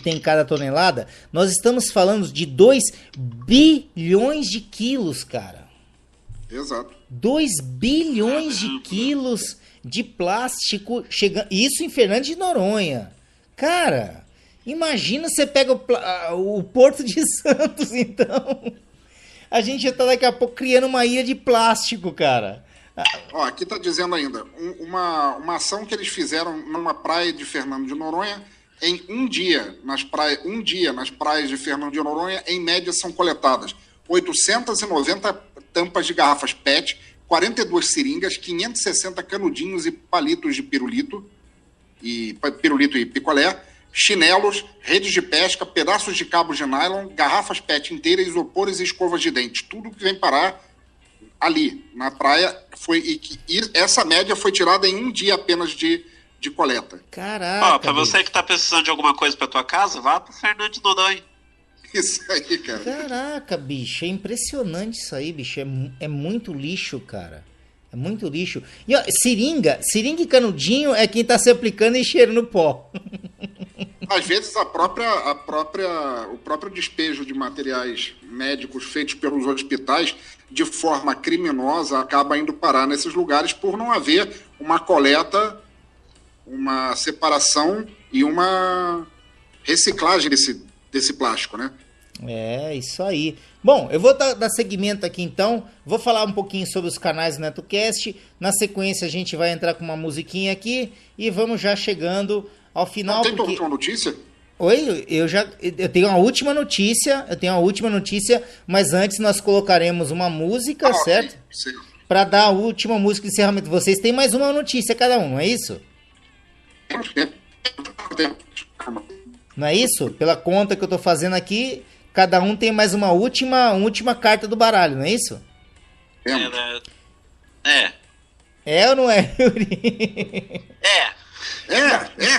tem cada tonelada, nós estamos falando de 2 bilhões de quilos, cara. Exato. 2 bilhões de quilos de plástico chegando. Isso em Fernando de Noronha. Cara, imagina você pega o Porto de Santos, então. A gente já tá daqui a pouco criando uma ilha de plástico, cara. Ó, aqui está dizendo ainda, uma ação que eles fizeram numa praia de Fernando de Noronha, em um dia nas praias de Fernando de Noronha, em média são coletadas 890 tampas de garrafas PET, 42 seringas, 560 canudinhos e palitos de pirulito e picolé, chinelos, redes de pesca, pedaços de cabos de nylon, garrafas PET inteiras, isopores e escovas de dente. Tudo que vem parar ali, na praia, e essa média foi tirada em um dia apenas de coleta. Caraca. Ó, pra você que tá precisando de alguma coisa pra tua casa, vá pro Fernando de Noronha. Isso aí, cara. Caraca, bicho, é impressionante isso aí, bicho. É muito lixo, cara. É muito lixo. E ó, seringa e canudinho é quem tá se aplicando e cheirando pó. Às vezes o próprio despejo de materiais médicos feitos pelos hospitais de forma criminosa acaba indo parar nesses lugares por não haver uma coleta, uma separação e uma reciclagem desse plástico, né? É, isso aí. Bom, eu vou dar seguimento aqui então. Vou falar um pouquinho sobre os canais do NetoCast. Na sequência a gente vai entrar com uma musiquinha aqui e vamos já chegando ao final. Não tem última notícia? Oi, eu tenho uma última notícia. Mas antes nós colocaremos uma música, certo? Sim. Para dar a última música de encerramento. Vocês têm mais uma notícia cada um, não é isso? Não é isso? Pela conta que eu tô fazendo aqui, cada um tem mais uma última carta do baralho, não é isso? É ou não é, Yuri?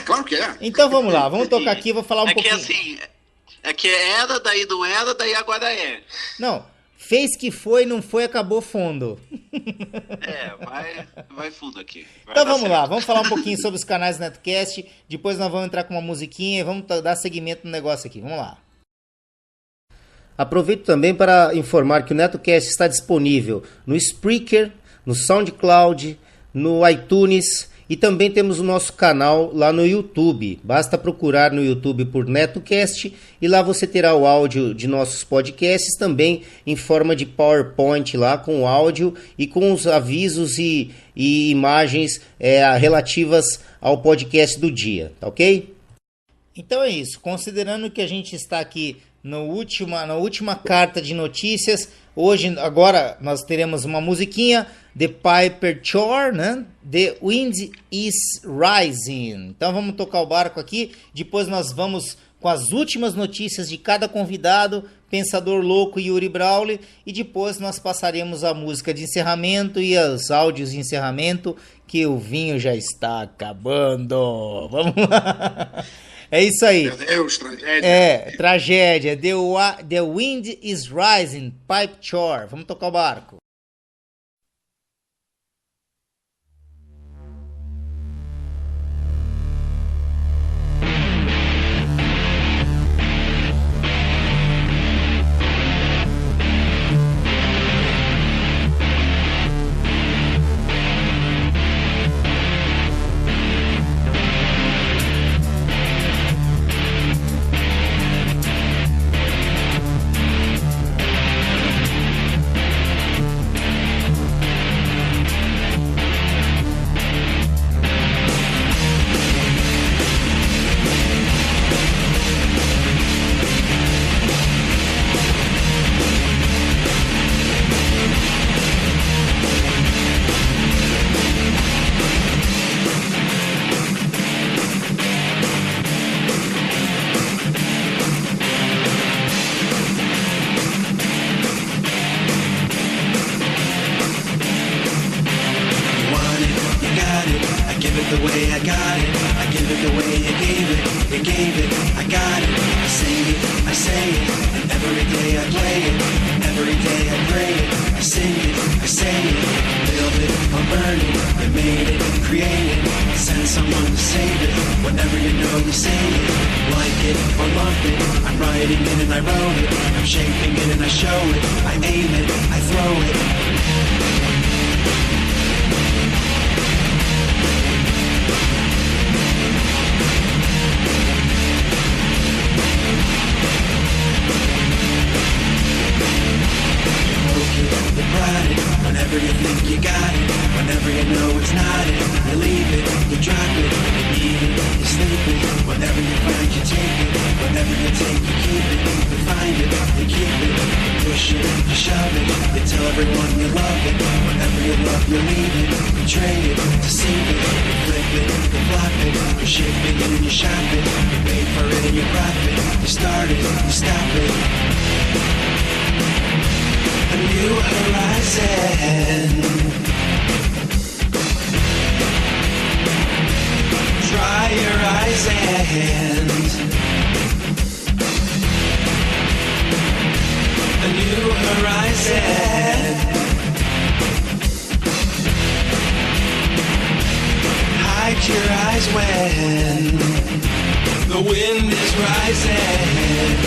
Claro que é. Então vamos lá, vamos tocar aqui, vou falar um pouquinho. É que era, daí não era, daí agora é. Não, Fez que foi, não foi, acabou fundo. Vai fundo aqui. Vai Então dar vamos lá, certo. vamos falar um pouquinho sobre os canais do NetoCast. Depois nós vamos entrar com uma musiquinha e vamos dar seguimento no negócio aqui. Vamos lá. Aproveito também para informar que o NetoCast está disponível no Spreaker, no SoundCloud, no iTunes e também temos o nosso canal lá no YouTube. Basta procurar no YouTube por NetoCast e lá você terá o áudio de nossos podcasts também em forma de PowerPoint lá com o áudio e com os avisos e imagens relativas ao podcast do dia, tá ok? Então é isso, considerando que a gente está aqui na última carta de notícias, agora nós teremos uma musiquinha, The Piper Chore, né? The Wind is Rising. Então vamos tocar o barco aqui, depois nós vamos com as últimas notícias de cada convidado, Pensador Louco e Yuri Brawley, e depois nós passaremos a música de encerramento e os áudios de encerramento, que o vinho já está acabando. Vamos lá. É isso aí. Meu Deus, tragédia. Tragédia. The Wind is Rising, Pipe Chore. Vamos tocar o barco. the way I got it. I give it the way you gave it. You gave it, I got it. I sing it, I say it. And every day I play it. And every day I pray it. I sing it, I say it. Build it or burn it. You made it, create it. Send someone to save it. Whenever you know you say it. Like it or love it. I'm writing it and I wrote it. I'm shaping it and I show it. I aim it, I throw it. You pride it, whenever you think you got it. Whenever you know it's not it, you leave it, you drop it. You need it, you sleep it. Whenever you find you take it. Whenever you take you keep it. You find it, you keep it. You push it, you shove it. You tell everyone you love it. Whenever you love, you leave it. You trade it, deceive it. You flip it, you flop it. You ship it and you shop it. You pay for it and you profit. You start it, you stop it. A new horizon. Dry your eyes and a new horizon. Hide your eyes when the wind is rising.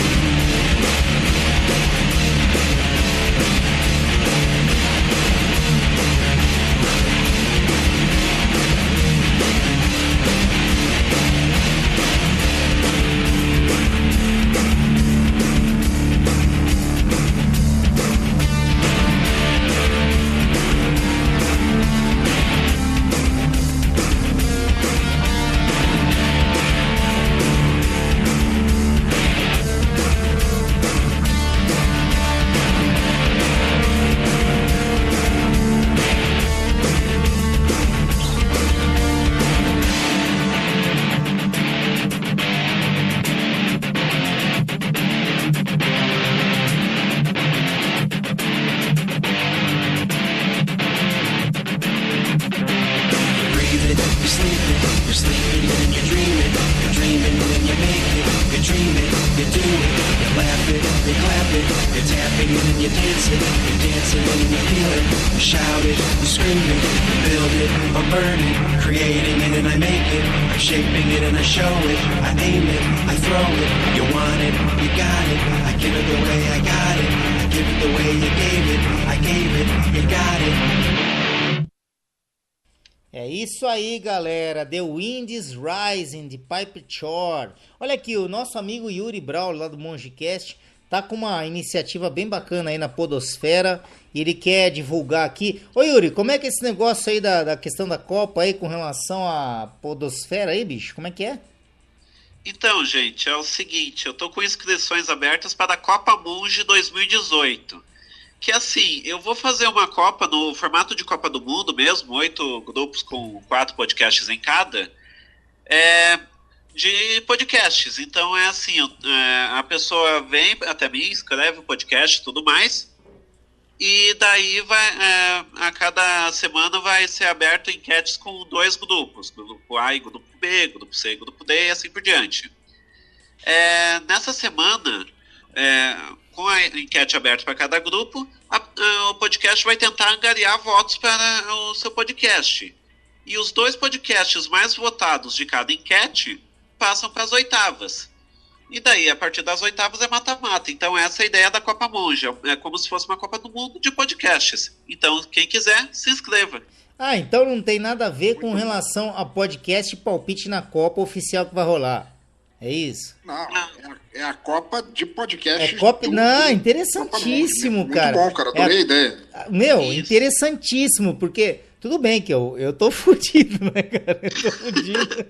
you clap it, you're tapping it and you dance it, you're dancing and you feel it, you shout it, you scream it, you build it, or burn it, creating it and I make it, I'm shaping it and I show it, I aim it, I throw it, you want it, you got it, I give it the way I got it, I give it the way you gave it, I gave it, you got it. É isso aí, galera. The Wind is Rising, de Pipe Shore. Olha aqui, o nosso amigo Yuri Brawl, lá do MongeCast, tá com uma iniciativa bem bacana aí na podosfera. E ele quer divulgar aqui. Ô Yuri, como é que é esse negócio aí da questão da Copa aí com relação à podosfera aí, bicho? Como é que é? Então, gente, é o seguinte, eu tô com inscrições abertas para a Copa Monge 2018. Que assim, eu vou fazer uma Copa no formato de Copa do Mundo mesmo, 8 grupos com 4 podcasts em cada, de podcasts. Então é assim, a pessoa vem até mim, escreve o podcast e tudo mais, e daí a cada semana vai ser aberto enquetes com 2 grupos, grupo A e grupo B, grupo C e grupo D, e assim por diante. Nessa semana, com a enquete aberta para cada grupo, o podcast vai tentar angariar votos para o seu podcast. E os 2 podcasts mais votados de cada enquete passam para as oitavas. E daí, a partir das oitavas, é mata-mata. Então, essa é a ideia da Copa Monge. É como se fosse uma Copa do Mundo de podcasts. Então, quem quiser, se inscreva. Ah, então não tem nada a ver com relação a podcast palpite na Copa oficial que vai rolar. É isso? Não, é a Copa de podcast. É Copa... Não, interessantíssimo, Muito cara. bom, cara. Adorei a ideia. Meu, Isso. interessantíssimo, porque tudo bem que eu tô fudido, né, cara? Eu tô fudido.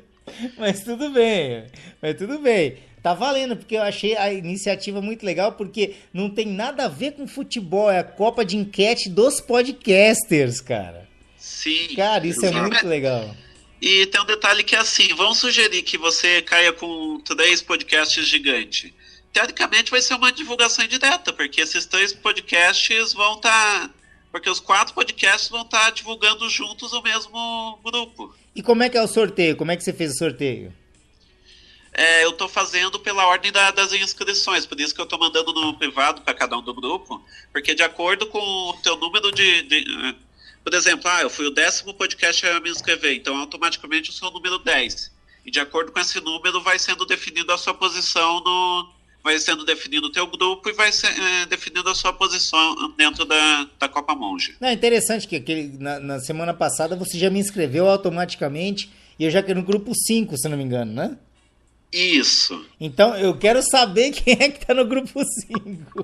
Mas tudo bem. Tá valendo, porque eu achei a iniciativa muito legal, porque não tem nada a ver com futebol, é a Copa de enquete dos podcasters, cara. Sim. Cara, isso é muito legal. E tem um detalhe que é assim, vamos sugerir que você caia com 3 podcasts gigantes. Teoricamente vai ser uma divulgação indireta, porque esses 3 podcasts vão estar... Porque os 4 podcasts vão estar divulgando juntos o mesmo grupo. E como é que é o sorteio? Como é que você fez o sorteio? Eu estou fazendo pela ordem das inscrições, por isso que eu estou mandando no privado para cada um do grupo, porque de acordo com o teu número por exemplo, eu fui o 10º podcast a me inscrever, então automaticamente eu sou o número 10. E de acordo com esse número vai sendo definido a sua posição vai sendo definido o teu grupo e vai ser definido a sua posição dentro da Copa Monge. Não, é interessante que na semana passada você já me inscreveu automaticamente e eu já quero no grupo 5, se não me engano, né? Isso. Então eu quero saber quem é que tá no grupo 5.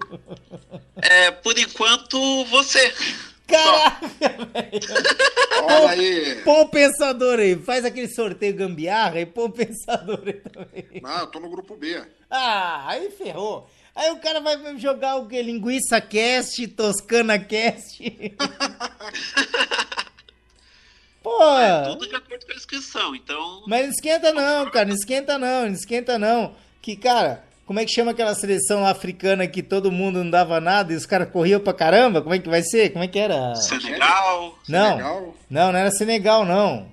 Por enquanto, você. Caraca, velho. Olha aí. Põe o pensador aí. Faz aquele sorteio gambiarra e põe o pensador aí também. Não, eu tô no grupo B. Ah, aí ferrou. Aí o cara vai jogar o quê? Linguiça Cast, Toscana Cast. Pô. Tudo de acordo com a inscrição, então... Mas não esquenta não, cara. Não esquenta não. Que, cara, como é que chama aquela seleção lá africana que todo mundo não dava nada e os caras corriam pra caramba? Como é que vai ser? Como é que era? Senegal. Não, não era Senegal, não.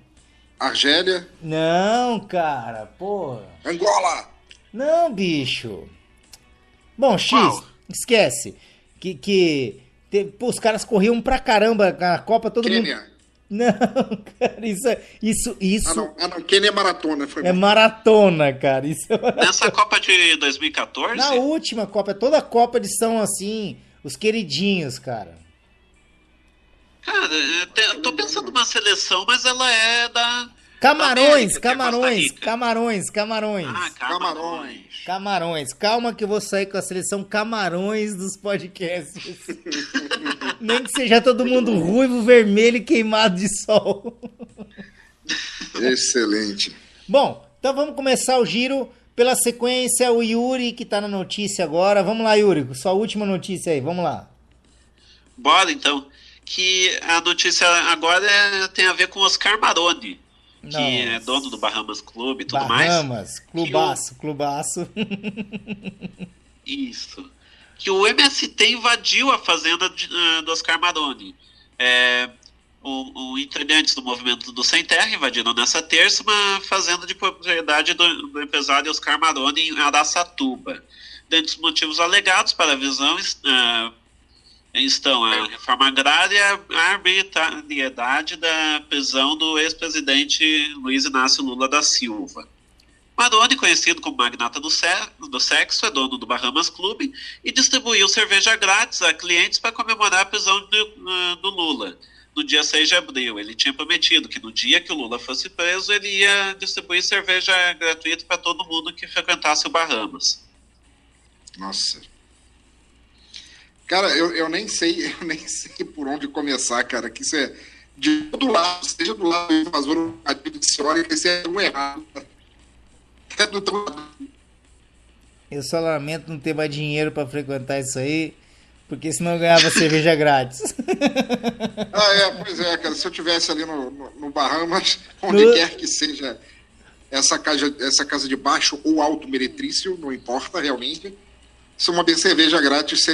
Argélia. Não, cara, porra. Angola. Não, bicho. Bom, X, Qual? esquece. Pô, os caras corriam pra caramba na Copa, todo mundo... Quênia. Não, cara, isso Ah, não. Quênia é maratona. Foi é mal. maratona, cara. Isso é maratona. Nessa Copa de 2014? Na última Copa, toda a Copa eles são assim, os queridinhos, cara. Cara, eu tô pensando numa seleção, mas ela é da... Camarões, da América, que é Costa Camarões, Rica. Camarões, Camarões. Ah, Camarões. Camarões, calma que eu vou sair com a seleção Camarões dos podcasts. Nem que seja todo mundo ruivo, vermelho e queimado de sol. Excelente. Bom, então vamos começar o giro. Pela sequência, o Yuri, que tá na notícia agora. Vamos lá, Yuri, sua última notícia aí, vamos lá. Bora, então. Que a notícia agora tem a ver com Oscar Maroni, que é dono do Bahamas Club e tudo mais. Bahamas, clubaço. Isso. Que o MST invadiu a fazenda do Oscar Maroni. Integrantes do movimento do Sem Terra invadiram nessa terça uma fazenda de propriedade do empresário Oscar Maroni em Araçatuba. Dentre os motivos alegados para a visão estão a reforma agrária e a arbitrariedade da prisão do ex-presidente Luiz Inácio Lula da Silva. Maroni, conhecido como magnata do sexo, é dono do Bahamas Clube e distribuiu cerveja grátis a clientes para comemorar a prisão do Lula. No dia 6 de abril, ele tinha prometido que no dia que o Lula fosse preso, ele ia distribuir cerveja gratuita para todo mundo que frequentasse o Bahamas. Nossa. Cara, eu nem sei por onde começar, cara, que isso é de todo lado, seja do lado do invasor, a senhora, que isso é um errado. É do outro lado. Eu só lamento não ter mais dinheiro pra frequentar isso aí, porque senão eu ganhava cerveja grátis. Pois é, cara, se eu tivesse ali no Bahamas, onde quer que seja essa casa de baixo ou alto meretrício, não importa realmente, se uma cerveja grátis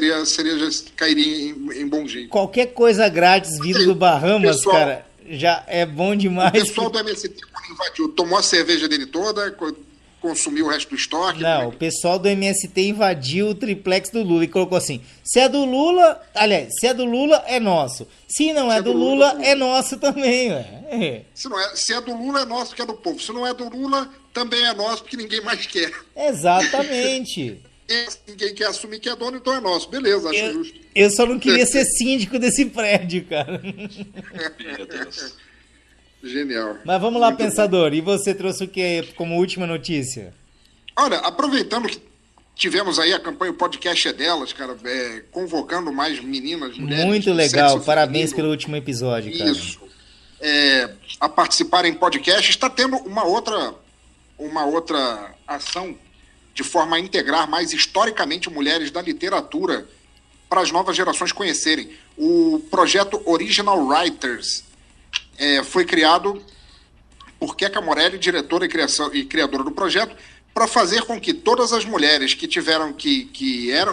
cairia em bom jeito. Qualquer coisa grátis vindo do Bahamas, pessoal, cara, já é bom demais. O pessoal do MST invadiu, tomou a cerveja dele toda, consumiu o resto do estoque. Não, o pessoal do MST invadiu o triplex do Lula e colocou assim: se é do Lula, aliás, se é do Lula, é nosso. Se não é do Lula, é nosso também, ué. Se é do Lula, é nosso, que é do povo. Se não é do Lula, também é nosso, porque ninguém mais quer. Exatamente. Ninguém quer assumir que é dono, então é nosso. Beleza, acho justo. Eu só não queria ser síndico desse prédio, cara. Meu Deus. Genial. Mas vamos lá, Muito pensador. E você trouxe o que como última notícia? Olha, aproveitando que tivemos aí a campanha O Podcast é Delas, cara, convocando mais meninas, mulheres. Muito do legal. sexo Parabéns feminino. pelo último episódio, cara. Isso. A participar em podcast. Está tendo uma outra ação de forma a integrar mais historicamente mulheres da literatura para as novas gerações conhecerem. O projeto Original Writers foi criado por Queca Morelli, diretora e criadora do projeto, para fazer com que todas as mulheres que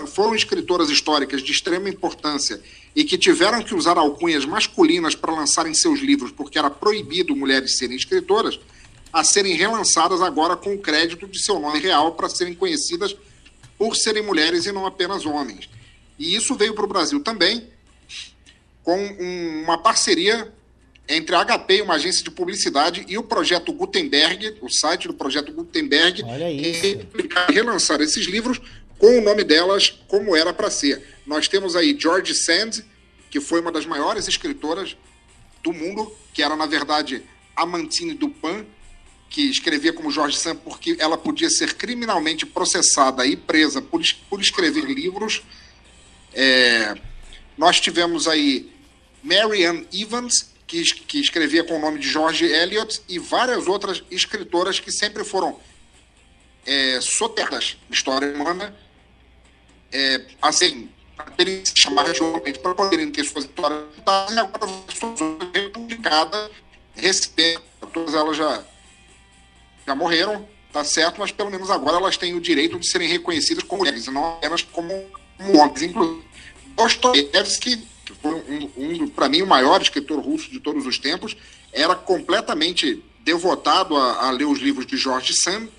foram escritoras históricas de extrema importância e que tiveram que usar alcunhas masculinas para lançarem seus livros, porque era proibido mulheres serem escritoras, a serem relançadas agora com o crédito de seu nome real para serem conhecidas por serem mulheres e não apenas homens. E isso veio para o Brasil também com uma parceria entre a HP, uma agência de publicidade, e o Projeto Gutenberg, o site do Projeto Gutenberg, Olha isso. e relançar esses livros com o nome delas como era para ser. Nós temos aí George Sand, que foi uma das maiores escritoras do mundo, que era, na verdade, Amandine Dupin, que escrevia como George Sand porque ela podia ser criminalmente processada e presa por escrever livros. Nós tivemos aí Marianne Evans, que escrevia com o nome de George Eliot, e várias outras escritoras que sempre foram soterradas na história humana, assim, para terem se chamar regionalmente, para poderem ter suas histórias contadas, e agora suas republicadas, recebendo, todas elas já morreram, tá certo, mas pelo menos agora elas têm o direito de serem reconhecidas como mulheres, e não apenas como homens. Inclusive, Dostoiévski, que foi para mim, o maior escritor russo de todos os tempos, era completamente devotado a ler os livros de George Sand,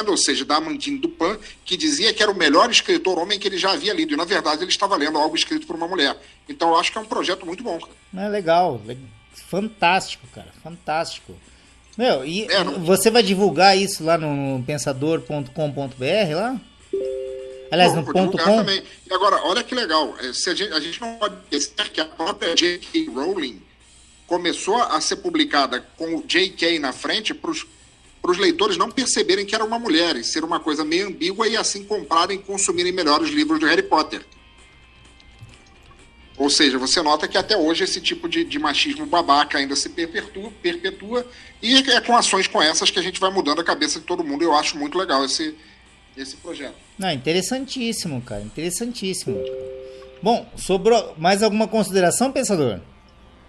ou seja, da Amandine Dupin, que dizia que era o melhor escritor homem que ele já havia lido, e na verdade ele estava lendo algo escrito por uma mulher. Então eu acho que é um projeto muito bom, cara. Legal. Fantástico, cara. Fantástico. Meu, e você vai divulgar isso lá no pensador.com.br lá? Aliás, no vou ponto divulgar .com? também. E agora, olha que legal, a gente não pode esquecer que a própria J.K. Rowling começou a ser publicada com o J.K. na frente para os leitores não perceberem que era uma mulher e ser uma coisa meio ambígua e assim comprarem e consumirem melhor os livros do Harry Potter. Ou seja, você nota que até hoje esse tipo de machismo babaca ainda se perpetua, e é com ações com essas que a gente vai mudando a cabeça de todo mundo. Eu acho muito legal esse projeto. Não, interessantíssimo, cara. Interessantíssimo. Bom, sobrou mais alguma consideração, pensador?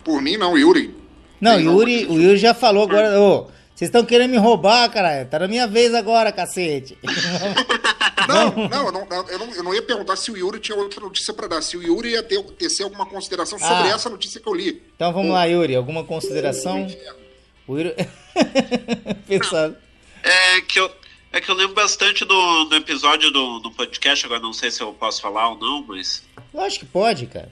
Por mim, não, Yuri. Não, Tem o Yuri já falou agora. Ô, vocês estão querendo me roubar, caralho. Tá na minha vez agora, cacete. Eu não ia perguntar se o Yuri tinha outra notícia para dar. Se o Yuri ia tecer alguma consideração sobre essa notícia que eu li. Então vamos lá, Yuri. Alguma consideração? O Yuri... Pensado. É que eu lembro bastante do episódio do podcast, agora não sei se eu posso falar ou não, mas Lógico que pode, cara.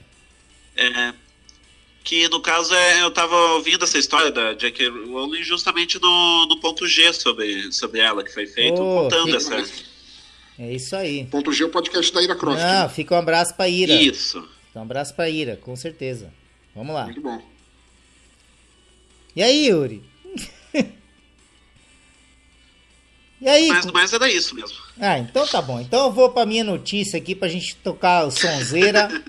que no caso eu tava ouvindo essa história da J.K. Rowling justamente no ponto G sobre ela, que foi feito, Oh, contando que- essa... É isso aí. Ponto G, o podcast da Ira Croft. Não, fica um abraço pra Ira. Isso. Fica um abraço pra Ira, com certeza. Vamos lá. Muito bom. E aí, Yuri? E aí? Mas era isso mesmo. Ah, então tá bom. Então eu vou pra minha notícia aqui pra gente tocar o sonzeira.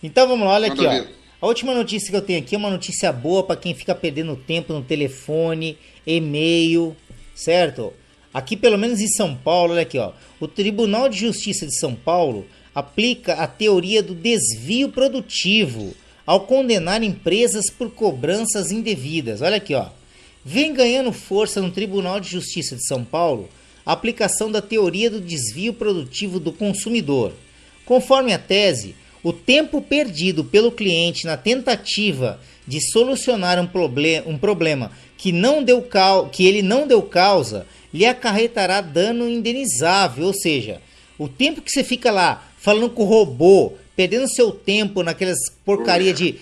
Então vamos lá, olha aqui, Manda ó. ver. A última notícia que eu tenho aqui é uma notícia boa pra quem fica perdendo tempo no telefone, e-mail, certo? Aqui, pelo menos em São Paulo, olha aqui, ó. O Tribunal de Justiça de São Paulo aplica a teoria do desvio produtivo ao condenar empresas por cobranças indevidas. Olha aqui, ó. Vem ganhando força no Tribunal de Justiça de São Paulo a aplicação da teoria do desvio produtivo do consumidor. Conforme a tese, o tempo perdido pelo cliente na tentativa de solucionar um problema que ele não deu causa lhe acarretará dano indenizável, ou seja, o tempo que você fica lá falando com o robô, perdendo seu tempo naquelas porcaria de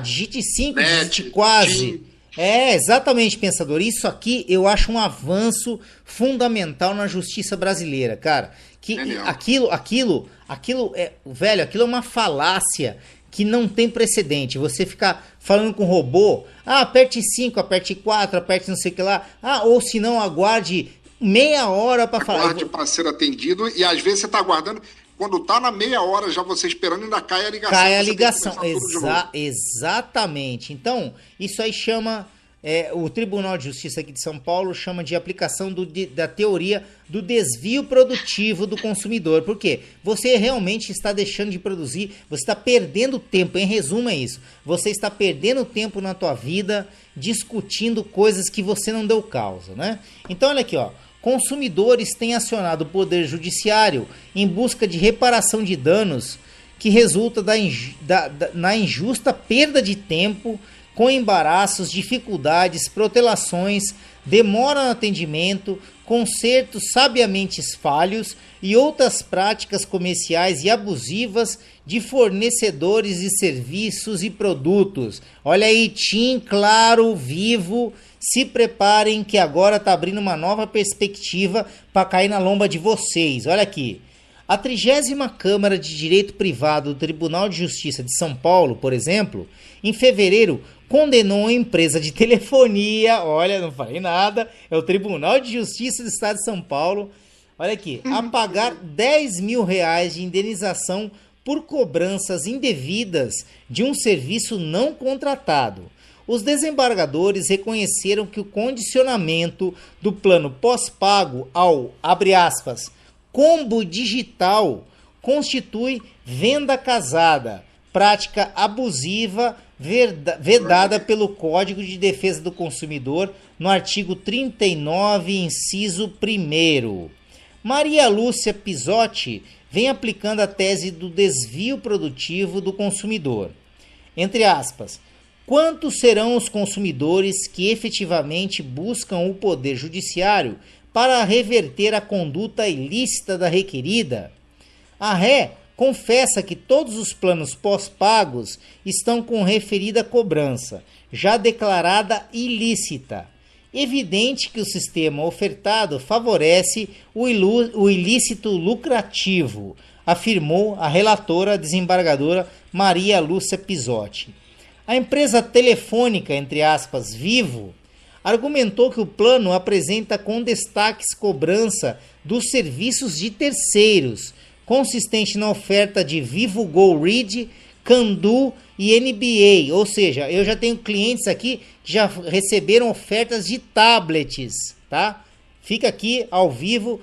digite 5, Net, digite quase. Tim. É, exatamente, pensador. Isso aqui eu acho um avanço fundamental na justiça brasileira, cara. Que Genial. aquilo é, velho, aquilo é uma falácia que não tem precedente. Você ficar falando com o robô, aperte 5, aperte 4, aperte não sei o que lá. Ou se não, aguarde meia hora para falar. Aguarde para ser atendido e às vezes você está aguardando. Quando tá na meia hora já você esperando, ainda cai a ligação. Cai a você tem que ligação, começar tudo de novo. exatamente. Então, isso aí chama, o Tribunal de Justiça aqui de São Paulo chama de aplicação da teoria do desvio produtivo do consumidor. Por quê? Você realmente está deixando de produzir, você está perdendo tempo, em resumo é isso. Você está perdendo tempo na tua vida discutindo coisas que você não deu causa, né? Então, olha aqui, ó. Consumidores têm acionado o Poder Judiciário em busca de reparação de danos que resulta na injusta perda de tempo, com embaraços, dificuldades, protelações, demora no atendimento, consertos sabiamente falhos e outras práticas comerciais e abusivas de fornecedores de serviços e produtos. Olha aí, TIM, Claro, Vivo, se preparem que agora tá abrindo uma nova perspectiva para cair na lomba de vocês. Olha aqui. A 30ª Câmara de Direito Privado do Tribunal de Justiça de São Paulo, por exemplo, em fevereiro, condenou a empresa de telefonia, olha, não falei nada, é o Tribunal de Justiça do Estado de São Paulo, olha aqui, a pagar R$10 mil de indenização por cobranças indevidas de um serviço não contratado. Os desembargadores reconheceram que o condicionamento do plano pós-pago ao, abre aspas, combo digital constitui venda casada, prática abusiva vedada pelo Código de Defesa do Consumidor no artigo 39, inciso 1º. Maria Lúcia Pisotti vem aplicando a tese do desvio produtivo do consumidor. Entre aspas, quantos serão os consumidores que efetivamente buscam o Poder Judiciário para reverter a conduta ilícita da requerida? A ré confessa que todos os planos pós-pagos estão com referida cobrança, já declarada ilícita. Evidente que o sistema ofertado favorece o ilícito lucrativo, afirmou a relatora desembargadora Maria Lúcia Pisotti. A empresa telefônica, entre aspas, Vivo, argumentou que o plano apresenta com destaques cobrança dos serviços de terceiros, consistente na oferta de Vivo Go Read, Candu e NBA. Ou seja, eu já tenho clientes aqui que já receberam ofertas de tablets, tá? Fica aqui ao vivo,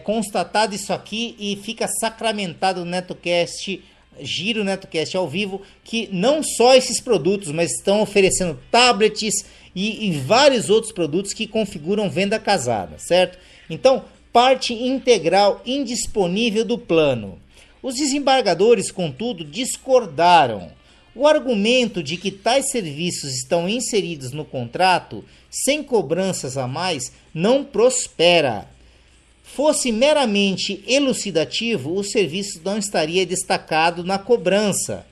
constatado isso aqui e fica sacramentado no NetoCast, Giro NetoCast ao vivo, que não só esses produtos, mas estão oferecendo tablets e vários outros produtos que configuram venda casada, certo? Então, parte integral indisponível do plano. Os desembargadores, contudo, discordaram. O argumento de que tais serviços estão inseridos no contrato sem cobranças a mais não prospera. fosse meramente elucidativo, o serviço não estaria destacado na cobrança.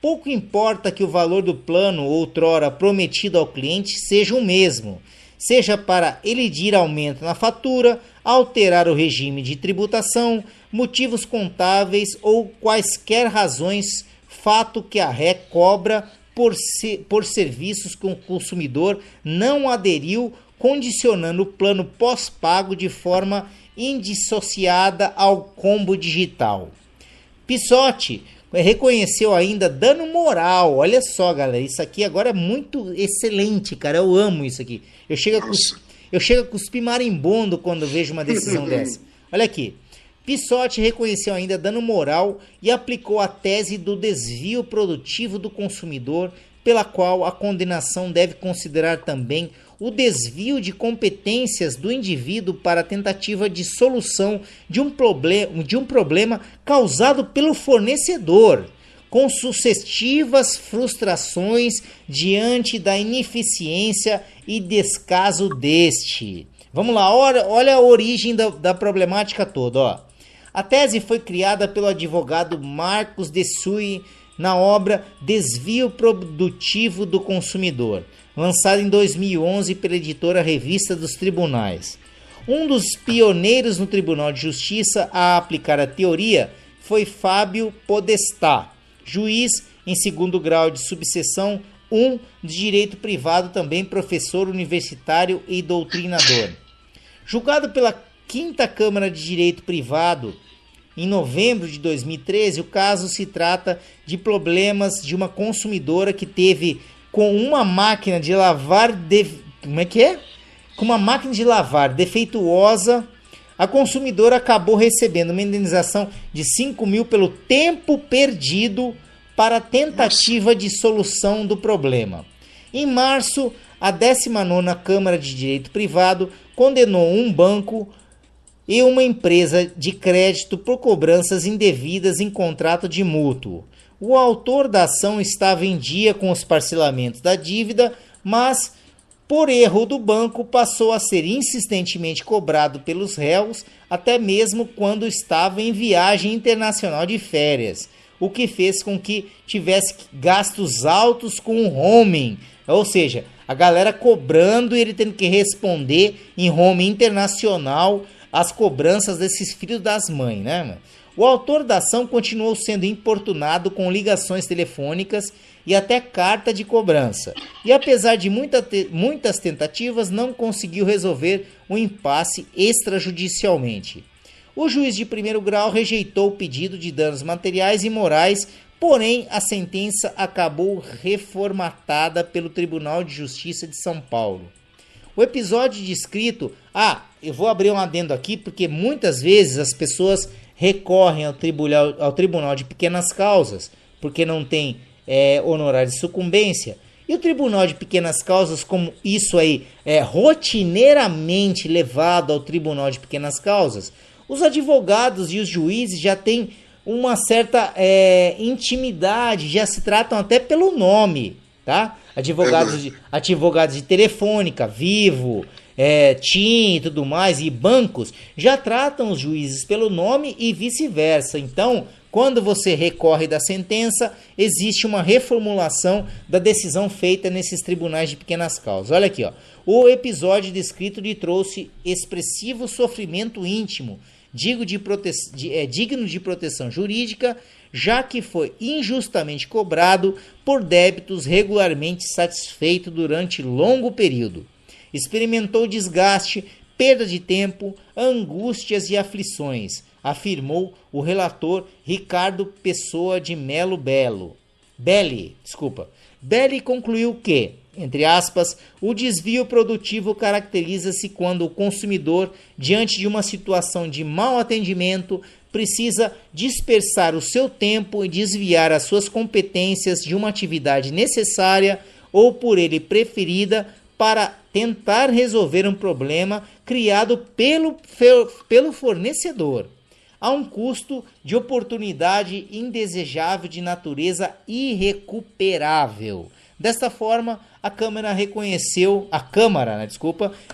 Pouco importa que o valor do plano outrora prometido ao cliente seja o mesmo, seja para elidir aumento na fatura, alterar o regime de tributação, motivos contábeis ou quaisquer razões, fato que a RE cobra por serviços que o consumidor não aderiu, condicionando o plano pós-pago de forma indissociada ao combo digital. Pissotti reconheceu ainda dano moral. Olha só, galera, isso aqui agora é muito excelente, cara, eu amo isso aqui. Eu chego a cuspir marimbondo quando vejo uma decisão dessa. Olha aqui. Pissotti reconheceu ainda dano moral e aplicou a tese do desvio produtivo do consumidor, pela qual a condenação deve considerar também o desvio de competências do indivíduo para a tentativa de solução de um problema causado pelo fornecedor, com sucessivas frustrações diante da ineficiência e descaso deste. Vamos lá, olha a origem da problemática toda, ó. A tese foi criada pelo advogado Marcos de Suy na obra Desvio Produtivo do Consumidor, lançada em 2011 pela editora Revista dos Tribunais. Um dos pioneiros no Tribunal de Justiça a aplicar a teoria foi Fábio Podestá, juiz em segundo grau de subseção 1 de Direito Privado, também professor universitário e doutrinador. Julgado pela 5ª Câmara de Direito Privado, em novembro de 2013, o caso se trata de problemas de uma consumidora que teve com uma máquina de lavar Com uma máquina de lavar defeituosa, a consumidora acabou recebendo uma indenização de 5 mil pelo tempo perdido para a tentativa de solução do problema. Em março, a 19ª Câmara de Direito Privado condenou um banco e uma empresa de crédito por cobranças indevidas em contrato de mútuo. O autor da ação estava em dia com os parcelamentos da dívida, mas, por erro do banco, passou a ser insistentemente cobrado pelos réus, até mesmo quando estava em viagem internacional de férias, o que fez com que tivesse gastos altos com o roaming, ou seja, a galera cobrando e ele tendo que responder em roaming internacional as cobranças desses filhos das mães, né, mano? O autor da ação continuou sendo importunado com ligações telefônicas e até carta de cobrança. E apesar de muitas tentativas, não conseguiu resolver o impasse extrajudicialmente. O juiz de primeiro grau rejeitou o pedido de danos materiais e morais, porém a sentença acabou reformatada pelo Tribunal de Justiça de São Paulo. O episódio descrito... eu vou abrir um adendo aqui, porque muitas vezes as pessoas recorrem ao tribunal de pequenas causas, porque não tem honorário de sucumbência. E o Tribunal de Pequenas Causas, como isso aí é rotineiramente levado ao Tribunal de Pequenas Causas, os advogados e os juízes já têm uma certa intimidade, já se tratam até pelo nome, tá? Advogados de Telefônica, Vivo, TIM e tudo mais, e bancos, já tratam os juízes pelo nome e vice-versa. Então, quando você recorre da sentença, existe uma reformulação da decisão feita nesses tribunais de pequenas causas. Olha aqui, ó. O episódio descrito lhe trouxe expressivo sofrimento íntimo, digno de proteção jurídica, já que foi injustamente cobrado por débitos regularmente satisfeitos durante longo período. Experimentou desgaste, perda de tempo, angústias e aflições, afirmou o relator Ricardo Pessoa de Melo Belli concluiu que, entre aspas, o desvio produtivo caracteriza-se quando o consumidor, diante de uma situação de mau atendimento, precisa dispersar o seu tempo e desviar as suas competências de uma atividade necessária ou por ele preferida para tentar resolver um problema criado pelo fornecedor, a um custo de oportunidade indesejável de natureza irrecuperável. Desta forma, a Câmara,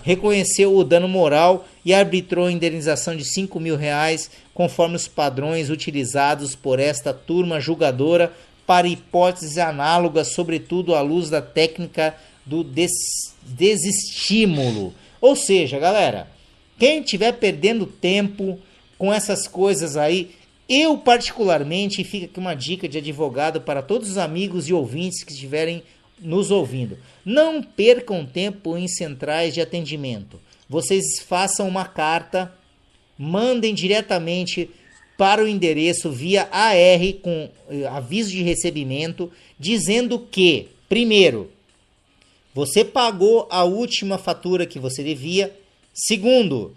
reconheceu o dano moral e arbitrou a indenização de R$ 5.000, conforme os padrões utilizados por esta turma julgadora para hipóteses análogas, sobretudo à luz da técnica do desestímulo. Ou seja, galera, quem estiver perdendo tempo com essas coisas aí, eu particularmente, fica aqui uma dica de advogado para todos os amigos e ouvintes que estiverem nos ouvindo. Não percam tempo em centrais de atendimento. Vocês façam uma carta, mandem diretamente para o endereço via AR com aviso de recebimento, dizendo que, primeiro, você pagou a última fatura que você devia. Segundo,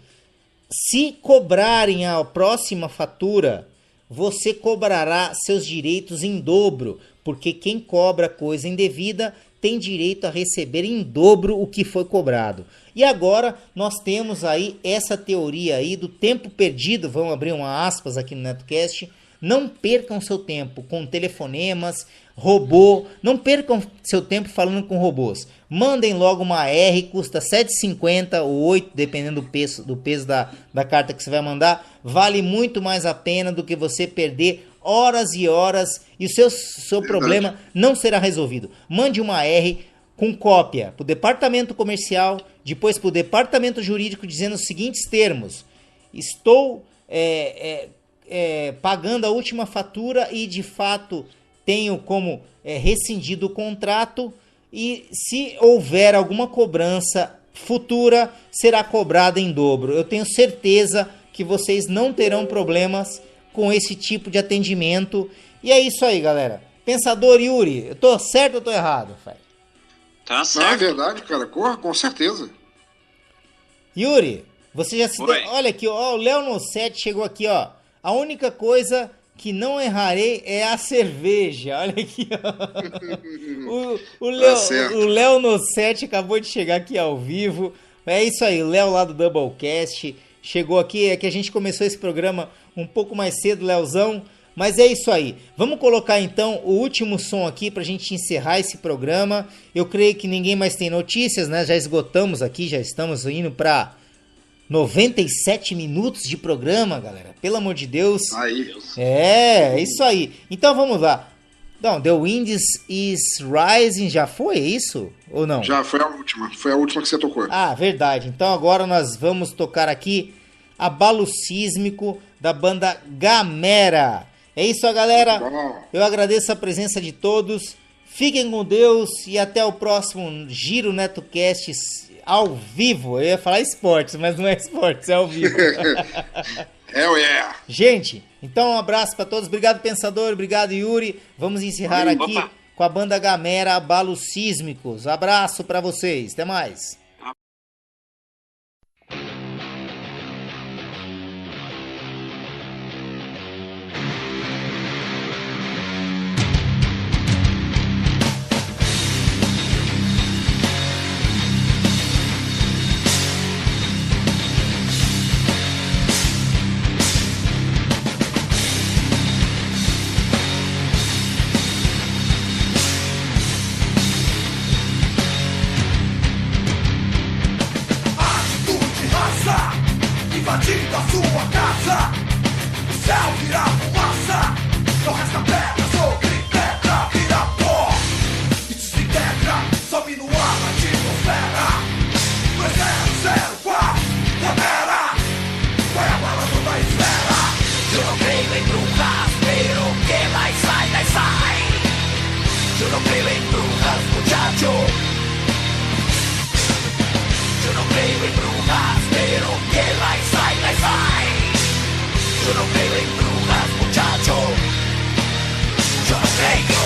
se cobrarem a próxima fatura, você cobrará seus direitos em dobro, porque quem cobra coisa indevida tem direito a receber em dobro o que foi cobrado. E agora nós temos aí essa teoria aí do tempo perdido, vamos abrir uma aspas aqui no NetoCast. Não percam seu tempo com telefonemas, robô, não percam seu tempo falando com robôs. Mandem logo uma R, custa R$ 7,50 ou 8, dependendo do peso da carta que você vai mandar. Vale muito mais a pena do que você perder horas e horas e o seu problema não será resolvido. Mande uma R com cópia para o departamento comercial, depois para o departamento jurídico, dizendo os seguintes termos: estou pagando a última fatura e de fato tenho como rescindido o contrato, e se houver alguma cobrança futura, será cobrada em dobro. Eu tenho certeza que vocês não terão problemas com esse tipo de atendimento. E é isso aí, galera. Pensador Yuri, eu tô certo ou tô errado, Fred? Tá Não, certo. é verdade, cara. Corra, com certeza. Yuri, você já se Oi. deu... Olha aqui, ó, o Léo no 7 chegou aqui, ó. A única coisa que não errarei é a cerveja. Olha aqui, ó. O Léo no 7 acabou de chegar aqui ao vivo. É isso aí, o Léo lá do Doublecast chegou aqui. É que a gente começou esse programa um pouco mais cedo, Léozão. Mas é isso aí. Vamos colocar então o último som aqui pra gente encerrar esse programa. Eu creio que ninguém mais tem notícias, né? Já esgotamos aqui, já estamos indo pra 97 minutos de programa, galera. Pelo amor de Deus. Aí. É isso aí. Então vamos lá. Não, The Wind is Rising já foi, é isso? Ou não? Já foi a última. Foi a última que você tocou. Ah, verdade. Então agora nós vamos tocar aqui Abalo Sísmico da banda Gamera. É isso, galera. Bom. Eu agradeço a presença de todos. Fiquem com Deus e até o próximo Giro NetoCast ao vivo. Eu ia falar esportes, mas não é esportes, é ao vivo. Hell yeah. Gente, então um abraço para todos. Obrigado, Pensador. Obrigado, Yuri. Vamos encerrar aqui Opa. com a banda Gamera, Abalos Sísmicos. Abraço para vocês. Até mais. Atitude, raça, invadindo a sua casa. O céu vira fumaça, não resta pedra sobre pedra, vira pó e desintegra, sobe no ar na atmosfera. 2004, Gamera, vai a bala toda esfera. Eu não creio em brujas, pero que mais sai, daí sai. Eu não creio em brujas, muchacho. Yo no creo en brujas, pero que la sai. Yo no creo en brujas, muchacho. Yo no creo.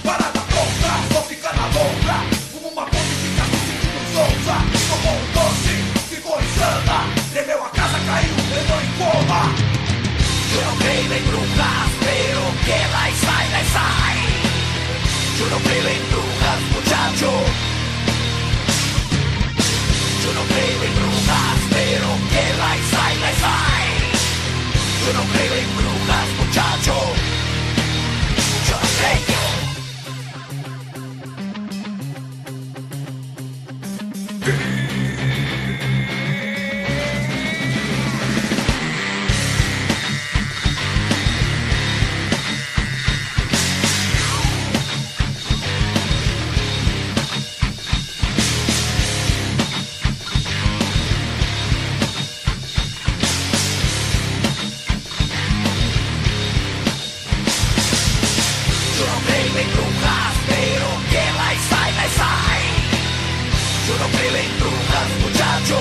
Parada pronta, só fica na lombra. Como uma ponte fica se sentindo solta. Tomou um doce, ficou insana. Tremeu a casa, caiu, entrou em coma. Eu não creio em brujas, pero que lá sai, sai. no creo en brujas, muchacho. Yo no creo en brujas, pero que las hay. Yo no creo en brujas, muchacho. Yo no creo. Yo no creo en brujas, pero que las hay. Yo no creo en brujas, muchacho.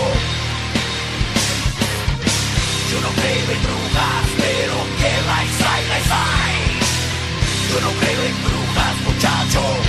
Yo no creo en brujas, pero que las hay. Yo no creo en brujas, muchacho.